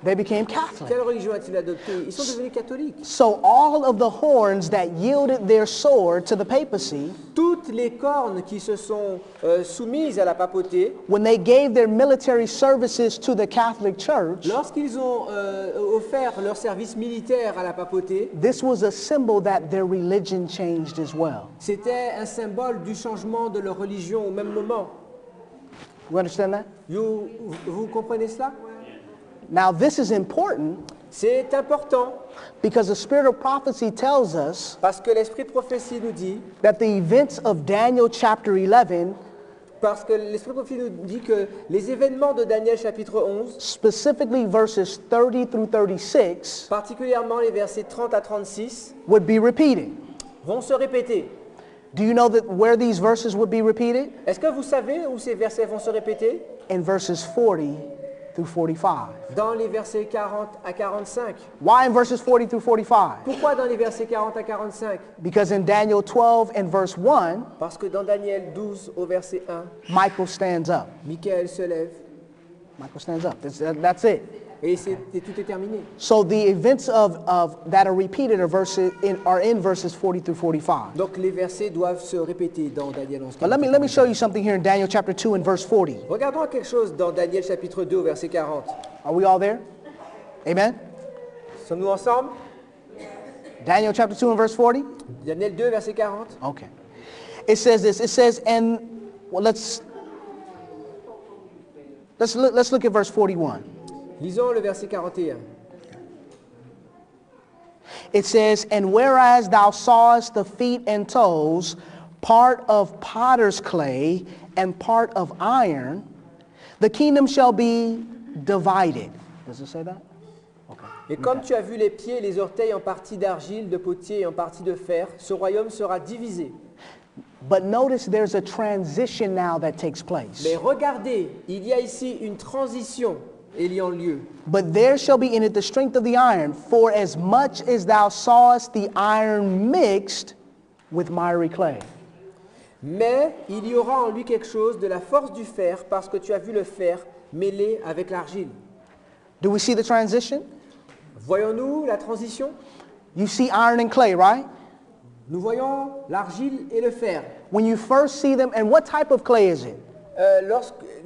Speaker 1: They became Catholic.
Speaker 2: Quelle religion a-t-il adopté? Ils sont devenus catholiques.
Speaker 1: So all of the horns that yielded their sword to the papacy,
Speaker 2: Toutes les cornes qui se sont soumises à la papauté,
Speaker 1: when they gave their military services to the Catholic Church,
Speaker 2: lorsqu'ils ont offert leur service militaire à la papauté,
Speaker 1: this was a symbol that their religion changed as well.
Speaker 2: c'était un symbole du changement de leur religion au même moment.
Speaker 1: You understand that?
Speaker 2: Vous comprenez cela?
Speaker 1: Now this is important
Speaker 2: C'est important
Speaker 1: because the spirit of prophecy tells us
Speaker 2: parce que l'esprit de prophétie nous dit,
Speaker 1: that the events of Daniel chapter 11,
Speaker 2: parce que l'esprit de prophétie nous dit que les événements de Daniel chapitre 11,
Speaker 1: specifically verses 30 through 36,
Speaker 2: particulièrement les versets 30 à 36,
Speaker 1: would be repeated.
Speaker 2: vont se répéter.
Speaker 1: Do you know that where these verses would be repeated?
Speaker 2: Est-ce que vous savez où ces versets vont se répéter?
Speaker 1: In verses 40 through 45.
Speaker 2: Dans les versets 40 à 45.
Speaker 1: Why in verses 40 through 45?
Speaker 2: Pourquoi dans les versets 40 à 45?
Speaker 1: Because in Daniel 12 and verse 1,
Speaker 2: Parce que dans Daniel 12 au verset 1,
Speaker 1: Michael stands up.
Speaker 2: Michael se lève
Speaker 1: Michael stands up. That's it.
Speaker 2: et tout est terminé.
Speaker 1: So the events of that are repeated are in verses 40 through 45.
Speaker 2: Donc les versets doivent se répéter dans Daniel 11.
Speaker 1: But let me show you something here in Daniel chapter 2 and verse 40.
Speaker 2: Regardons quelque chose dans Daniel chapitre 2 au verset 40.
Speaker 1: Are we all there? Amen?
Speaker 2: Sommes-nous ensemble?
Speaker 1: Daniel chapter 2 and verse 40?
Speaker 2: Daniel 2 verset 40.
Speaker 1: Okay. It says this. It says, and well, let's look at verse 41.
Speaker 2: Lisons le verset 41.
Speaker 1: It says, and whereas thou sawest the feet and toes, part of potter's clay and part of iron, the kingdom shall be divided. Does it say that? Okay.
Speaker 2: Et comme tu as vu les pieds et les orteils en partie d'argile, de potier et en partie de fer, ce royaume sera divisé.
Speaker 1: But notice there's a transition now that takes place.
Speaker 2: Mais regardez, il y a ici une transition ayant lieu.
Speaker 1: But there shall be in it the strength of the iron, for as much as thou sawest the iron mixed with miry clay.
Speaker 2: Mais il y aura en lui quelque chose de la force du fer, parce que tu as vu le fer mêlé avec l'argile.
Speaker 1: Do we see the transition?
Speaker 2: Voyons-nous la transition?
Speaker 1: You see iron and clay, right?
Speaker 2: Nous voyons l'argile et le fer.
Speaker 1: When you first see them, and what type of clay is it?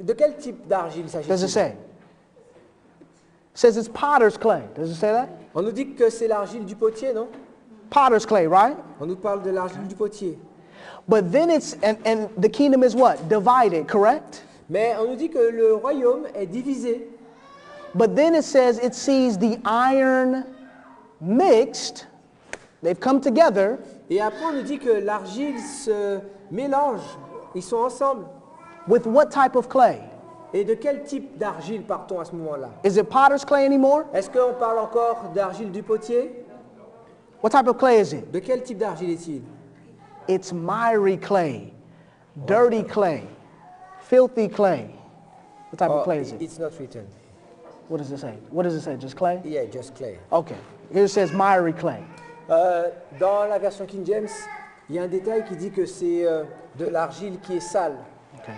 Speaker 2: De quel type d'argile
Speaker 1: Does it
Speaker 2: s'agit-il?
Speaker 1: say? It says it's potter's clay. Does it say that?
Speaker 2: On nous dit que c'est l'argile du potier, non?
Speaker 1: Potter's clay, right?
Speaker 2: On nous parle de l'argile du potier.
Speaker 1: But then and the kingdom is what? Divided, correct?
Speaker 2: Mais on nous dit que le royaume est divisé.
Speaker 1: But then it says it sees the iron mixed. They've come together.
Speaker 2: Et après on nous dit que l'argile se mélange. Ils sont ensemble.
Speaker 1: With what type of clay?
Speaker 2: Et de quel type d'argile part-on à ce moment-là?
Speaker 1: Is it potter's clay anymore?
Speaker 2: Est-ce qu'on parle encore d'argile du potier?
Speaker 1: What type of clay is it?
Speaker 2: De quel type d'argile est-il?
Speaker 1: It's miry clay, dirty clay, filthy clay. What type of clay is it?
Speaker 2: It's not written.
Speaker 1: What does it say? What does it say? Just clay?
Speaker 2: Yeah, just clay.
Speaker 1: Okay. Here it says miry clay.
Speaker 2: Dans la version King James, Il y a un détail qui dit que c'est de l'argile qui est sale.
Speaker 1: Okay.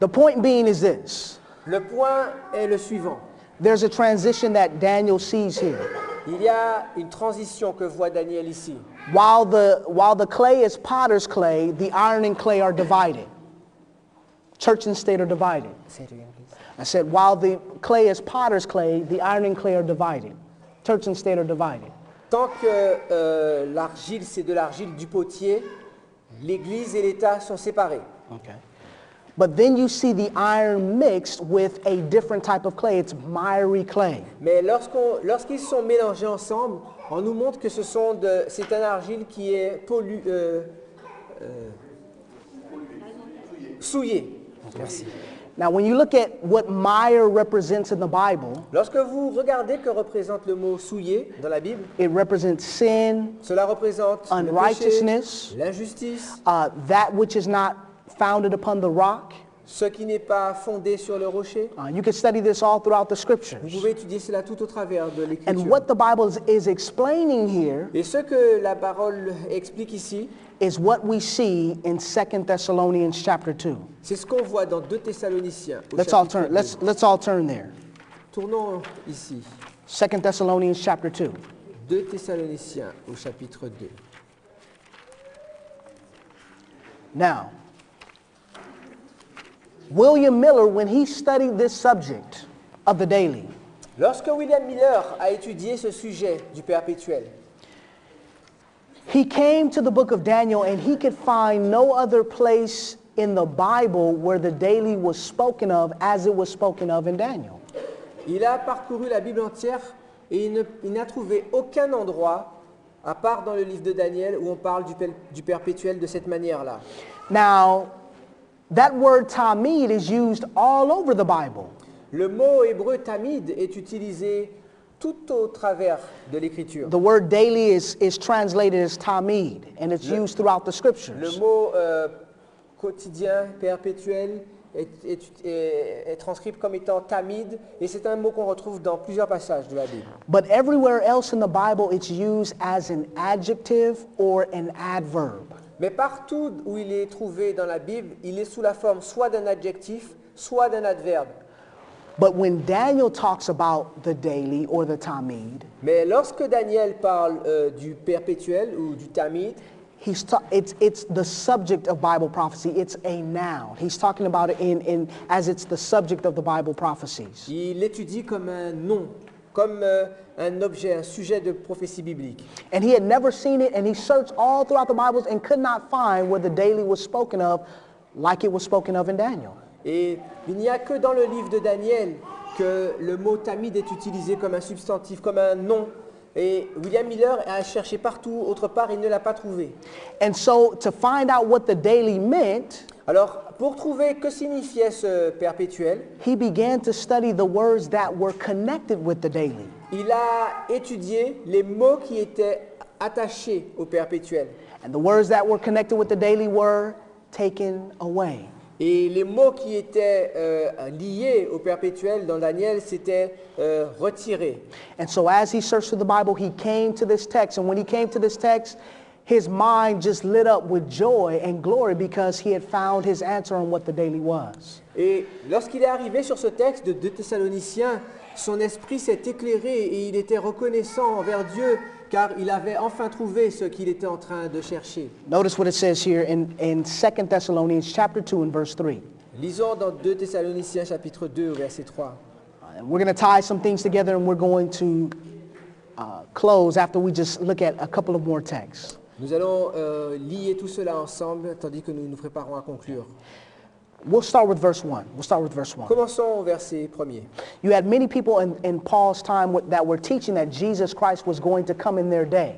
Speaker 1: The point being is this.
Speaker 2: Le point est le suivant.
Speaker 1: There's a transition that Daniel sees here.
Speaker 2: Il y a une transition que voit Daniel ici.
Speaker 1: While the clay is potter's clay, the iron and clay are divided. Church and state are divided. I said, while the clay is potter's clay, the iron and clay are divided. Church and state are divided.
Speaker 2: Tant que l'argile, c'est de l'argile du potier, l'Église et l'État sont séparés.
Speaker 1: Okay. But then you see the iron mixed with a different type of clay. It's miry clay.
Speaker 2: Mais lorsqu'ils sont mélangés ensemble, on nous montre que c'est un argile qui est souillé. Merci.
Speaker 1: Now, when you look at what mire represents in the Bible,
Speaker 2: Lorsque vous regardez que représente le mot souillé dans la Bible,
Speaker 1: it represents sin,
Speaker 2: cela représente le péché,
Speaker 1: unrighteousness,
Speaker 2: l'injustice,
Speaker 1: that which is not founded upon the rock.
Speaker 2: ce qui n'est pas fondé sur le rocher.
Speaker 1: You can study this all throughout the
Speaker 2: Vous
Speaker 1: scriptures.
Speaker 2: pouvez étudier cela tout au travers de
Speaker 1: And
Speaker 2: l'Écriture.
Speaker 1: what the Bible is explaining here
Speaker 2: Et ce que la parole explique ici,
Speaker 1: is what we see in 2 Thessalonians chapter 2.
Speaker 2: c'est ce qu'on voit dans 2 Thessaloniciens. Au
Speaker 1: Let's all
Speaker 2: chapitre
Speaker 1: turn.
Speaker 2: 2.
Speaker 1: Let's all turn there.
Speaker 2: Tournons ici.
Speaker 1: 2 Thessalonians chapter 2.
Speaker 2: 2 Thessaloniciens au chapitre 2.
Speaker 1: Now, William Miller, when he studied this subject of the daily,
Speaker 2: Lorsque William Miller a étudié ce sujet du perpétuel,
Speaker 1: he came to the book of Daniel and he could find no other place in the Bible where the daily was spoken of as it was spoken of in Daniel.
Speaker 2: il a parcouru la Bible entière et il n'a trouvé aucun endroit, à part dans le livre de Daniel, où on parle du perpétuel de cette manière-là.
Speaker 1: Now, that word tamid is used all over the Bible.
Speaker 2: Le mot hébreu tamid est utilisé tout au travers de l'Écriture.
Speaker 1: The word daily is translated as tamid, and it's used throughout the
Speaker 2: Le
Speaker 1: scriptures.
Speaker 2: mot quotidien, perpétuel, est transcrit comme étant tamid, et c'est un mot qu'on retrouve dans plusieurs passages de la Bible.
Speaker 1: But everywhere else in the Bible, it's used as an adjective or an adverb.
Speaker 2: Mais partout où il est trouvé dans la Bible, il est sous la forme soit d'un adjectif, soit d'un adverbe.
Speaker 1: But when Daniel talks about the daily or the tamid,
Speaker 2: Mais lorsque Daniel parle du perpétuel ou du tamid,
Speaker 1: it's the subject of Bible prophecy. It's a noun. He's talking about it as it's the subject of the Bible prophecies.
Speaker 2: il l'étudie comme un nom, comme un objet, un sujet de prophétie biblique.
Speaker 1: And he had never seen it, and he searched all throughout the Bibles and could not find where the daily was spoken of like it was spoken of in Daniel.
Speaker 2: Et il n'y a que dans le livre de Daniel que le mot tamid est utilisé comme un substantif, comme un nom. Et William Miller a cherché partout, autre part, il ne l'a pas trouvé.
Speaker 1: And so to find out what the daily meant,
Speaker 2: Alors, pour trouver que signifiait ce perpétuel,
Speaker 1: he began to study the words that were connected with the daily.
Speaker 2: il a étudié les mots qui étaient attachés au perpétuel.
Speaker 1: And the words that were connected with the daily were taken away.
Speaker 2: Et les mots qui étaient liés au perpétuel dans Daniel, c'était retiré.
Speaker 1: And so as he searched through the Bible, he came to this text. And when he came to this text, his mind just lit up with joy and glory because he had found his answer on what the daily was.
Speaker 2: Et lorsqu'il est arrivé sur ce texte de 2 Thessaloniciens, son esprit s'est éclairé et il était reconnaissant envers Dieu car il avait enfin trouvé ce qu'il était en train de chercher.
Speaker 1: Notice what it says here in 2 Thessalonians chapter 2 and verse 3.
Speaker 2: Lisons dans 2 Thessaloniciens chapitre 2 au verset 3.
Speaker 1: And we're going to tie some things together and we're going to close after we just look at a couple of more texts.
Speaker 2: Nous allons lier tout cela ensemble tandis que nous nous préparons à conclure.
Speaker 1: We'll start with verse 1. We'll start with verse 1.
Speaker 2: Commençons au verset 1er.
Speaker 1: You had many people in Paul's time that were teaching that Jesus Christ was going to come in their day.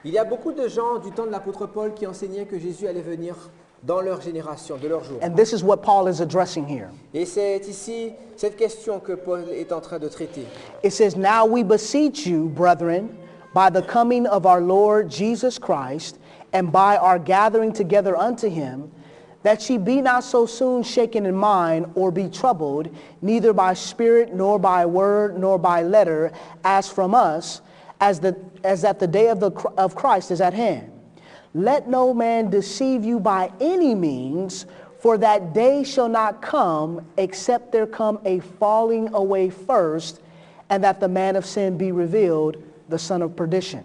Speaker 2: Il y a beaucoup de gens du temps de l'apôtre Paul qui enseignaient que Jésus allait venir dans leur génération, de leur jour.
Speaker 1: And this is what Paul is addressing here.
Speaker 2: Et c'est ici cette question que Paul est en train de traiter.
Speaker 1: It says, "Now we beseech you, brethren, by the coming of our Lord Jesus Christ, and by our gathering together unto him, that ye be not so soon shaken in mind, or be troubled, neither by spirit, nor by word, nor by letter, as from us, as that the day of Christ is at hand. Let no man deceive you by any means, for that day shall not come except there come a falling away first, and that the man of sin be revealed, the son of perdition.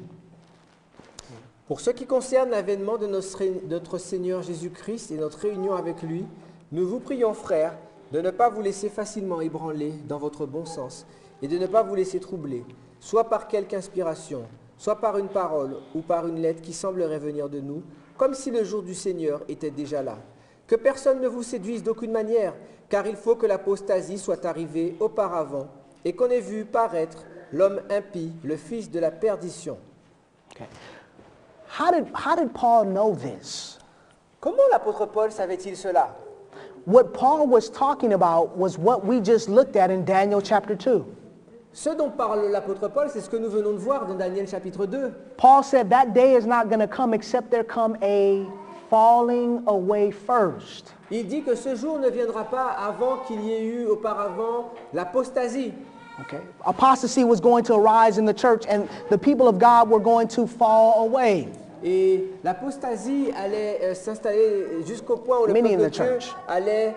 Speaker 2: Pour ce qui concerne l'avènement de notre Seigneur Jésus-Christ et notre réunion avec lui, nous vous prions, frères, de ne pas vous laisser facilement ébranler dans votre bon sens et de ne pas vous laisser troubler, soit par quelque inspiration, soit par une parole ou par une lettre qui semblerait venir de nous, comme si le jour du Seigneur était déjà là. Que personne ne vous séduise d'aucune manière, car il faut que l'apostasie soit arrivée auparavant et qu'on ait vu paraître l'homme impie, le fils de la perdition.
Speaker 1: Okay. How did Paul know this?
Speaker 2: Comment l'apôtre Paul savait-il cela?
Speaker 1: What Paul was talking about was what we just looked at in Daniel chapter 2.
Speaker 2: Ce dont parle l'apôtre Paul, c'est ce que nous venons de voir dans Daniel chapitre 2.
Speaker 1: Paul said that day is not going to come except there come a falling away first.
Speaker 2: Il dit que ce jour ne viendra pas avant qu'il y ait eu auparavant l'apostasie.
Speaker 1: Okay. Apostasy was going to arise in the church and the people of God were going to fall away.
Speaker 2: Et l'apostasie allait s'installer jusqu'au point où le
Speaker 1: Many
Speaker 2: peuple
Speaker 1: in
Speaker 2: de
Speaker 1: the
Speaker 2: Dieu
Speaker 1: church.
Speaker 2: allait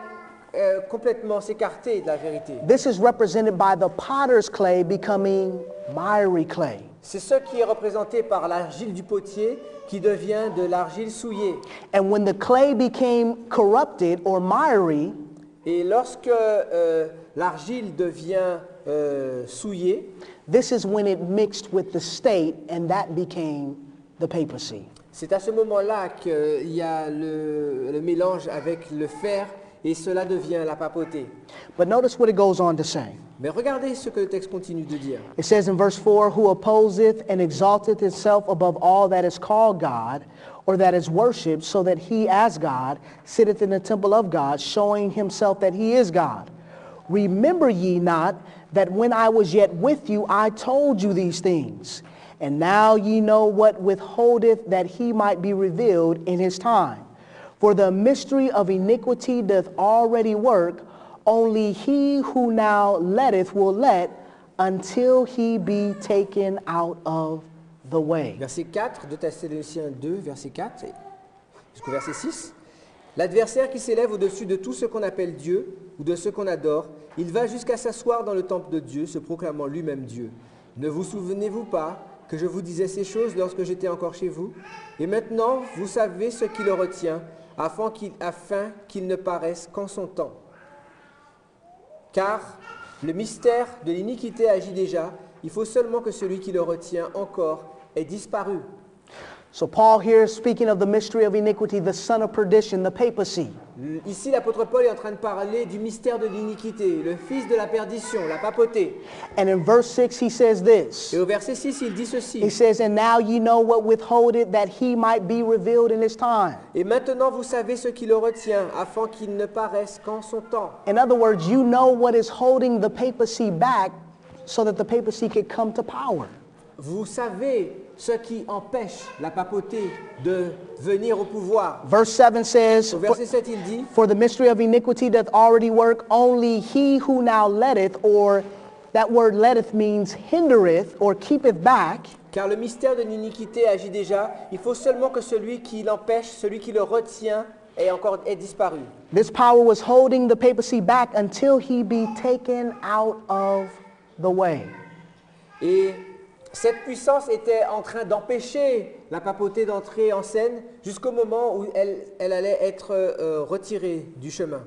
Speaker 2: complètement s'écarter de la vérité.
Speaker 1: This is represented by the potter's clay becoming miry clay.
Speaker 2: C'est ce qui est représenté par l'argile du potier qui devient de l'argile souillée.
Speaker 1: And when the clay became corrupted or miry,
Speaker 2: Et lorsque l'argile devient souillée,
Speaker 1: this is when it mixed with the state and that became the papacy.
Speaker 2: c'est à ce moment-là qu'il y a le mélange avec le fer et cela devient la papauté.
Speaker 1: But notice what it goes on to say.
Speaker 2: Mais regardez ce que le texte continue de dire.
Speaker 1: It says in verse 4, who opposeth and exalteth himself above all that is called God, or that is worshipped, so that he as God sitteth in the temple of God, showing himself that he is God. Remember ye not that when I was yet with you, I told you these things. And now ye know what withholdeth, that he might be revealed in his time. For the mystery of iniquity doth already work, only he who now letteth will let until he be taken out of the way.
Speaker 2: Verset 4, 2 Thessaloniciens 2, verset 4 jusqu'au verset 6. L'adversaire qui s'élève au-dessus de tout ce qu'on appelle Dieu ou de ce qu'on adore, il va jusqu'à s'asseoir dans le temple de Dieu, se proclamant lui-même Dieu. Ne vous souvenez-vous pas que je vous disais ces choses lorsque j'étais encore chez vous? Et maintenant, vous savez ce qui le retient, afin qu'il ne paraisse qu'en son temps. Car le mystère de l'iniquité agit déjà, il faut seulement que celui qui le retient encore ait disparu.
Speaker 1: So Paul here is speaking of the mystery of iniquity, the son of perdition, the papacy.
Speaker 2: Ici, l'apôtre Paul est en train de parler du mystère de l'iniquité, le fils de la perdition, la papauté.
Speaker 1: And in verse 6 he says this.
Speaker 2: Et au verset 6, il dit ceci.
Speaker 1: He says, and now ye know what withholdeth, that he might be revealed in his time.
Speaker 2: Et maintenant, vous savez ce qui le retient, afin qu'il ne paraisse qu'en son temps.
Speaker 1: In other words, you know what is holding the papacy back so that the papacy could come to power.
Speaker 2: Vous savez ce qui empêche la papauté de venir au pouvoir.
Speaker 1: Verse 7 says,
Speaker 2: Au verset 7, il dit,
Speaker 1: for the mystery of iniquity doth already work, only he who now letteth, or that word letteth means hindereth or keepeth back.
Speaker 2: car le mystère de l'iniquité agit déjà, il faut seulement que celui qui l'empêche, celui qui le retient, ait disparu.
Speaker 1: This power was holding the papacy back until he be taken out of the way.
Speaker 2: Et cette puissance était en train d'empêcher la papauté d'entrer en scène jusqu'au moment où elle allait être retirée du chemin.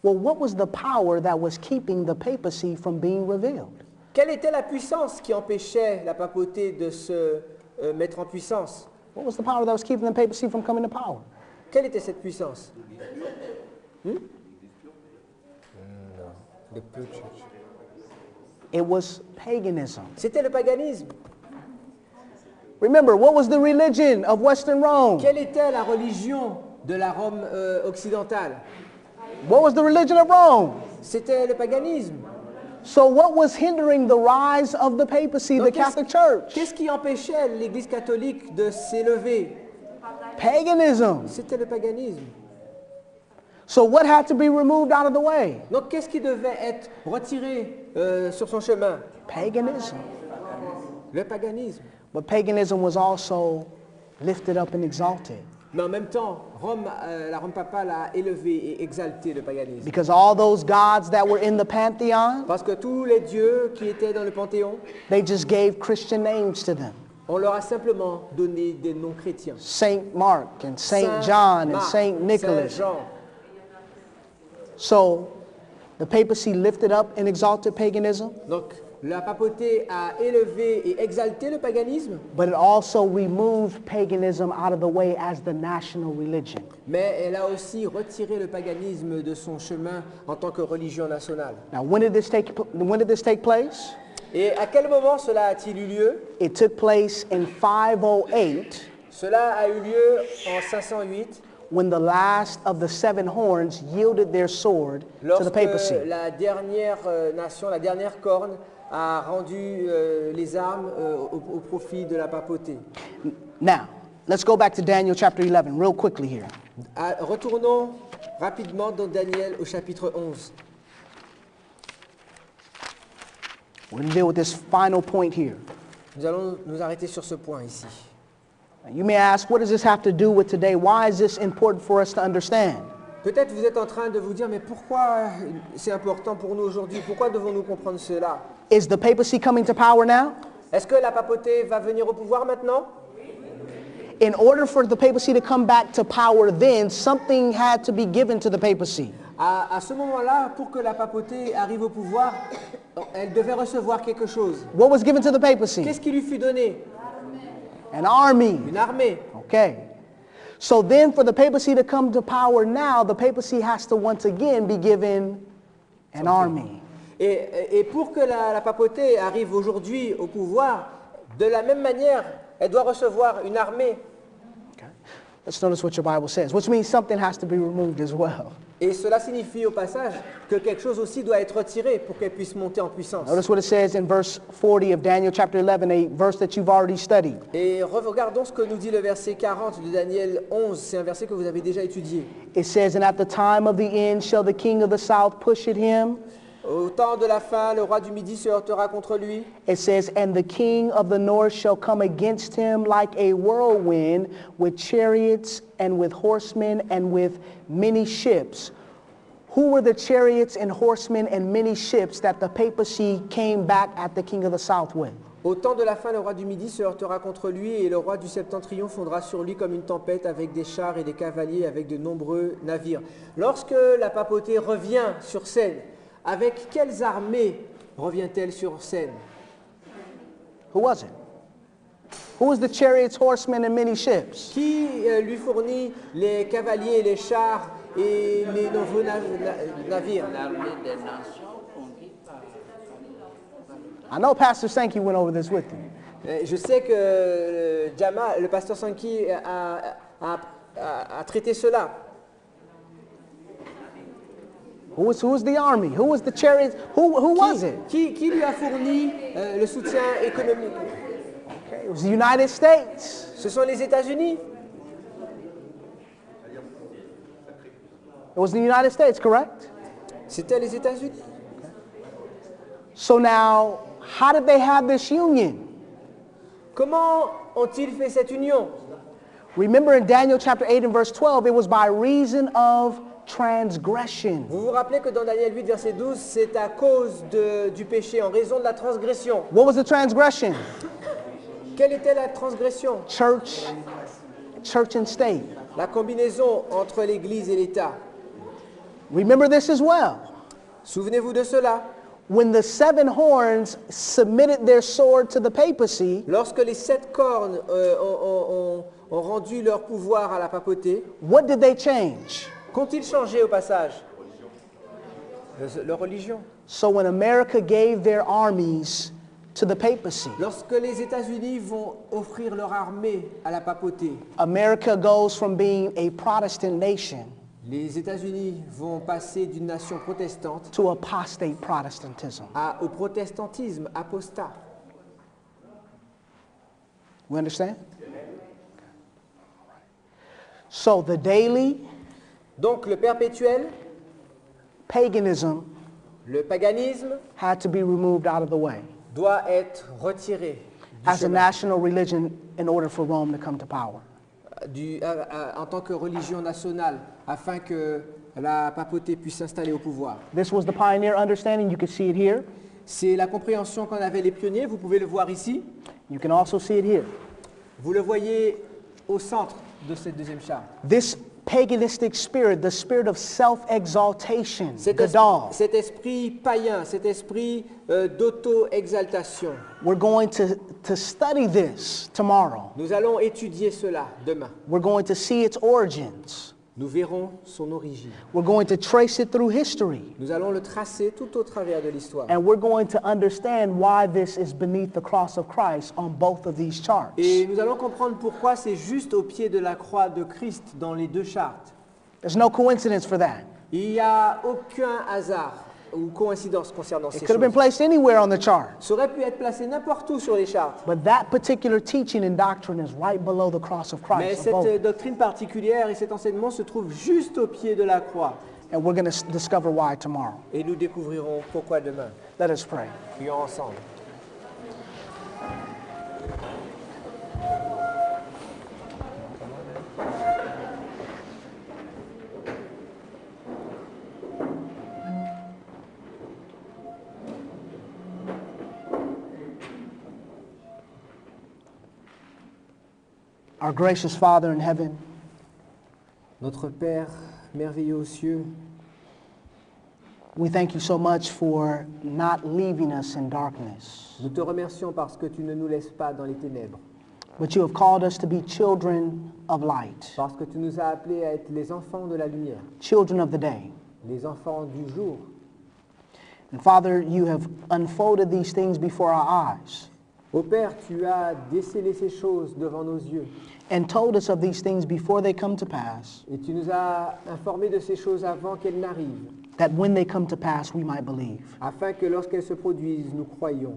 Speaker 1: Well, what was the power that was keeping the papacy from being revealed?
Speaker 2: Quelle était la puissance qui empêchait la papauté de se mettre en puissance?
Speaker 1: What was the power that was keeping the papacy from coming to power?
Speaker 2: Quelle était cette puissance? Non, the pure church.
Speaker 1: It was paganism.
Speaker 2: C'était le paganisme.
Speaker 1: Remember, what was the religion of Western Rome?
Speaker 2: Quelle était la religion de la Rome occidentale?
Speaker 1: What was the religion of Rome?
Speaker 2: C'était le paganisme.
Speaker 1: So what was hindering the rise of the papacy, the
Speaker 2: Donc,
Speaker 1: Catholic Church?
Speaker 2: Qu'est-ce qui empêchait l'Église catholique de s'élever?
Speaker 1: Paganism.
Speaker 2: C'était le paganisme.
Speaker 1: So what had to be removed out of the way?
Speaker 2: Donc qu'est-ce qui devait être retiré sur son chemin?
Speaker 1: Paganism.
Speaker 2: Le paganisme.
Speaker 1: But paganism was also lifted up and exalted.
Speaker 2: Mais en même temps, la Rome papale a élevé et exalté le paganisme.
Speaker 1: Because all those gods that were in the pantheon,
Speaker 2: Parce que tous les dieux qui étaient dans le Panthéon,
Speaker 1: they just gave Christian names to them.
Speaker 2: on leur a simplement donné des noms chrétiens.
Speaker 1: Saint Mark and Saint
Speaker 2: Saint
Speaker 1: John and
Speaker 2: Marc,
Speaker 1: Saint Nicholas.
Speaker 2: Saint Jean.
Speaker 1: So the papacy lifted up and exalted paganism,
Speaker 2: Donc la papauté a élevé et exalté le paganisme,
Speaker 1: but it also removed paganism out of the way as the national religion.
Speaker 2: mais elle a aussi retiré le paganisme de son chemin en tant que religion nationale.
Speaker 1: Now, when did this take place?
Speaker 2: Et à quel moment cela a-t-il eu lieu?
Speaker 1: It took place in 508
Speaker 2: Cela a eu lieu en 508,
Speaker 1: when the last of the 7 horns yielded their sword to the
Speaker 2: lorsque
Speaker 1: papacy.
Speaker 2: la dernière nation, la dernière corne, a rendu les armes au profit de la papauté.
Speaker 1: Now, let's go back to Daniel chapter 11 real quickly here.
Speaker 2: Retournons rapidement dans Daniel au chapitre 11.
Speaker 1: We're going to deal with this final point here.
Speaker 2: Nous allons nous arrêter sur ce point ici.
Speaker 1: You may ask, what does this have to do with today? Why is this important for us to understand?
Speaker 2: Peut-être vous êtes en train de vous dire, mais pourquoi c'est important pour nous aujourd'hui? Pourquoi devons-nous comprendre cela?
Speaker 1: Is the papacy coming to power now?
Speaker 2: Est-ce que la papauté va venir au pouvoir maintenant?
Speaker 1: In order for the papacy to come back to power then, something had to be given to the papacy.
Speaker 2: À ce moment-là, pour que la papauté arrive au pouvoir, elle devait recevoir quelque chose.
Speaker 1: What was given to the papacy?
Speaker 2: Qu'est-ce qui lui fut donné?
Speaker 1: An army.
Speaker 2: Une armée.
Speaker 1: Okay. So then for the papacy to come to power now, the papacy has to once again be given an army.
Speaker 2: Et pour que la papauté arrive aujourd'hui au pouvoir, de la même manière, elle doit recevoir une armée.
Speaker 1: Okay. Let's notice what your Bible says, which means something has to be removed as well.
Speaker 2: Et cela signifie au passage que quelque chose aussi doit être retiré pour qu'elle puisse monter en puissance.
Speaker 1: Notice what it says in verse 40 of Daniel chapter 11, a verse that you've already studied.
Speaker 2: Et regardons ce que nous dit le verset 40 de Daniel 11. C'est un verset que vous avez déjà étudié.
Speaker 1: It says, and at the time of the end shall the king of the south push at him.
Speaker 2: Au temps de la fin, le roi du Midi se heurtera contre lui.
Speaker 1: It says, and the king of the north shall come against him like a whirlwind with chariots and with horsemen and with many ships. Who were the chariots and horsemen and many ships that the papacy came back at the king of the south with?
Speaker 2: Au temps de la fin, le roi du Midi se heurtera contre lui et le roi du Septentrion fondra sur lui comme une tempête avec des chars et des cavaliers, avec de nombreux navires. Lorsque la papauté revient sur scène, avec quelles armées revient-elle sur scène?
Speaker 1: Who was it? Who was the chariots, horsemen, and many ships?
Speaker 2: Qui lui fournit les cavaliers, les chars et les nombreux navires?
Speaker 3: L'armée des nations conquise par
Speaker 1: I know Pastor Sankey went over this with you.
Speaker 2: Je sais que le pasteur Sankey a traité cela.
Speaker 1: Who was the army? Who was the chariots? Who was it?
Speaker 2: Qui lui a fourni le soutien économique?
Speaker 1: Okay, it was the United States.
Speaker 2: Ce sont les États-Unis.
Speaker 1: It was the United States, correct?
Speaker 2: C'était les États-Unis.
Speaker 1: So now, how did they have this union?
Speaker 2: Comment ont-ils fait cette union?
Speaker 1: Remember in Daniel chapter 8 and verse 12, it was by reason of transgression.
Speaker 2: Vous vous rappelez que dans Daniel 8, verset 12, c'est à cause du péché, en raison de la transgression.
Speaker 1: What was the transgression?
Speaker 2: Quelle était la transgression?
Speaker 1: Church and state.
Speaker 2: La combinaison entre l'Église et l'État.
Speaker 1: Remember this as well.
Speaker 2: Souvenez-vous de cela.
Speaker 1: When the 7 horns submitted their sword to the papacy,
Speaker 2: Lorsque les 7 cornes ont rendu leur pouvoir à la papauté,
Speaker 1: what did they change?
Speaker 2: qu'ont-ils changé au passage? Leur religion.
Speaker 1: So when America gave their armies to the papacy,
Speaker 2: Lorsque les États-Unis vont offrir leur armée à la papauté,
Speaker 1: America goes from being a Protestant nation
Speaker 2: les États-Unis vont passer d'une nation protestante
Speaker 1: to apostate Protestantism.
Speaker 2: au protestantisme apostat.
Speaker 1: We understand? So the daily
Speaker 2: Donc le perpétuel,
Speaker 1: paganism
Speaker 2: le paganisme,
Speaker 1: had to be removed out of the way.
Speaker 2: doit être retiré
Speaker 1: as a
Speaker 2: chemin,
Speaker 1: national religion in order for Rome to come to power.
Speaker 2: en tant que religion nationale, afin que la papauté puisse s'installer au pouvoir.
Speaker 1: This was the pioneer understanding. You can see it here.
Speaker 2: C'est la compréhension qu'en avaient les pionniers, vous pouvez le voir ici.
Speaker 1: You can also see it here.
Speaker 2: Vous le voyez au centre de cette deuxième charte.
Speaker 1: This paganistic spirit, the spirit of self-exaltation,
Speaker 2: Cet
Speaker 1: Gadol.
Speaker 2: cet esprit païen, cet esprit d'auto-exaltation.
Speaker 1: We're going to study this tomorrow.
Speaker 2: Nous allons étudier cela demain.
Speaker 1: We're going to see its origins.
Speaker 2: Nous verrons son origine.
Speaker 1: We're going to trace it through history.
Speaker 2: Nous allons le tracer tout au travers de l'histoire.
Speaker 1: And we're going to understand why this is beneath the cross of Christ on both of these charts.
Speaker 2: Et nous allons comprendre pourquoi c'est juste au pied de la croix de Christ dans les deux chartes.
Speaker 1: There's no coincidence for that.
Speaker 2: Il n'y a aucun hasard ou coïncidence concernant ces
Speaker 1: It could have been
Speaker 2: choses.
Speaker 1: placed anywhere on the chart.
Speaker 2: Ça aurait pu être placé n'importe où sur les chartes.
Speaker 1: But that particular teaching and doctrine is right below the cross of
Speaker 2: Mais
Speaker 1: Christ. on both.
Speaker 2: cette doctrine particulière et cet enseignement se trouvent juste au pied de la croix.
Speaker 1: And we're going to discover why tomorrow.
Speaker 2: Et nous découvrirons pourquoi demain.
Speaker 1: Let us pray.
Speaker 2: Prions ensemble.
Speaker 1: Our gracious Father in heaven,
Speaker 2: Notre Père merveilleux aux cieux,
Speaker 1: we thank you so much for not leaving us in darkness,
Speaker 2: nous te remercions parce que tu ne nous laisses pas dans les ténèbres,
Speaker 1: but you have called us to be children of light,
Speaker 2: parce que tu nous as appelés à être les enfants de la lumière,
Speaker 1: children of the day.
Speaker 2: les enfants du jour.
Speaker 1: And Father, you have unfolded these things before our eyes
Speaker 2: Ô Père, tu as décelé ces choses devant nos yeux
Speaker 1: and told us of these things before they come to pass,
Speaker 2: et tu nous as informés de ces choses avant qu'elles n'arrivent,
Speaker 1: that when they come to pass, we might believe.
Speaker 2: afin que lorsqu'elles se produisent, nous croyions.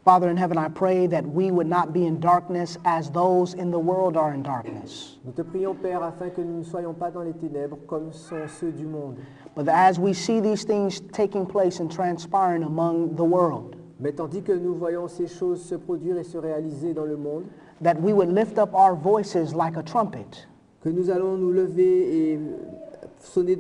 Speaker 1: Father in heaven, I pray that we would not be in darkness as those in the world are in darkness,
Speaker 2: Nous te prions, Père, afin que nous ne soyons pas dans les ténèbres comme sont ceux du monde.
Speaker 1: but as we see these things taking place and transpiring among the world,
Speaker 2: Mais tandis que nous voyons ces choses se produire et se réaliser dans le monde,
Speaker 1: that we would lift up our voices like a trumpet
Speaker 2: que nous allons nous lever et sonner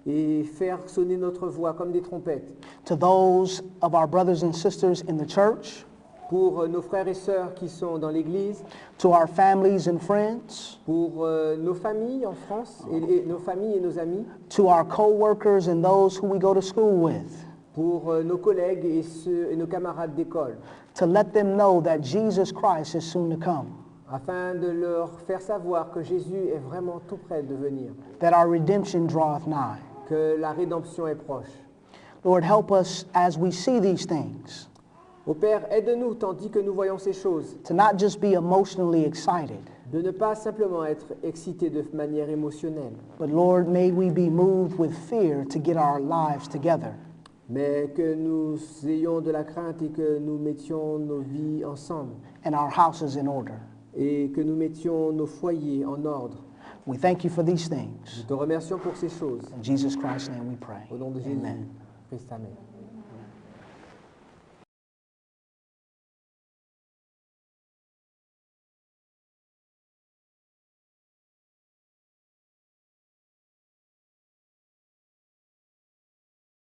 Speaker 2: et faire sonner notre voix comme des trompettes
Speaker 1: to those of our brothers and sisters in the church,
Speaker 2: pour nos frères et sœurs qui sont dans l'Église,
Speaker 1: to our families and friends,
Speaker 2: pour nos familles en France et nos familles et nos amis,
Speaker 1: to our co-workers and those who we go to school with,
Speaker 2: pour nos collègues et nos camarades d'école,
Speaker 1: to let them know that Jesus Christ is soon to come,
Speaker 2: afin de leur faire savoir que Jésus est vraiment tout près de venir,
Speaker 1: that our redemption draweth nigh.
Speaker 2: que la rédemption est proche.
Speaker 1: Lord, help us as we see these things
Speaker 2: Ô Père, aide-nous, tandis que nous voyons ces choses,
Speaker 1: to not just be emotionally excited,
Speaker 2: de ne pas simplement être excités de manière émotionnelle,
Speaker 1: but Lord, may we be moved with fear to get our lives together.
Speaker 2: mais que nous ayons de la crainte et que nous mettions nos vies ensemble
Speaker 1: And our houses in order.
Speaker 2: et que nous mettions nos foyers en ordre.
Speaker 1: We thank you for these
Speaker 2: Nous
Speaker 1: things.
Speaker 2: te remercions pour ces choses.
Speaker 1: In Jesus Christ's name we pray.
Speaker 2: Au nom de Jésus,
Speaker 1: Amen.
Speaker 2: Christ, Amen.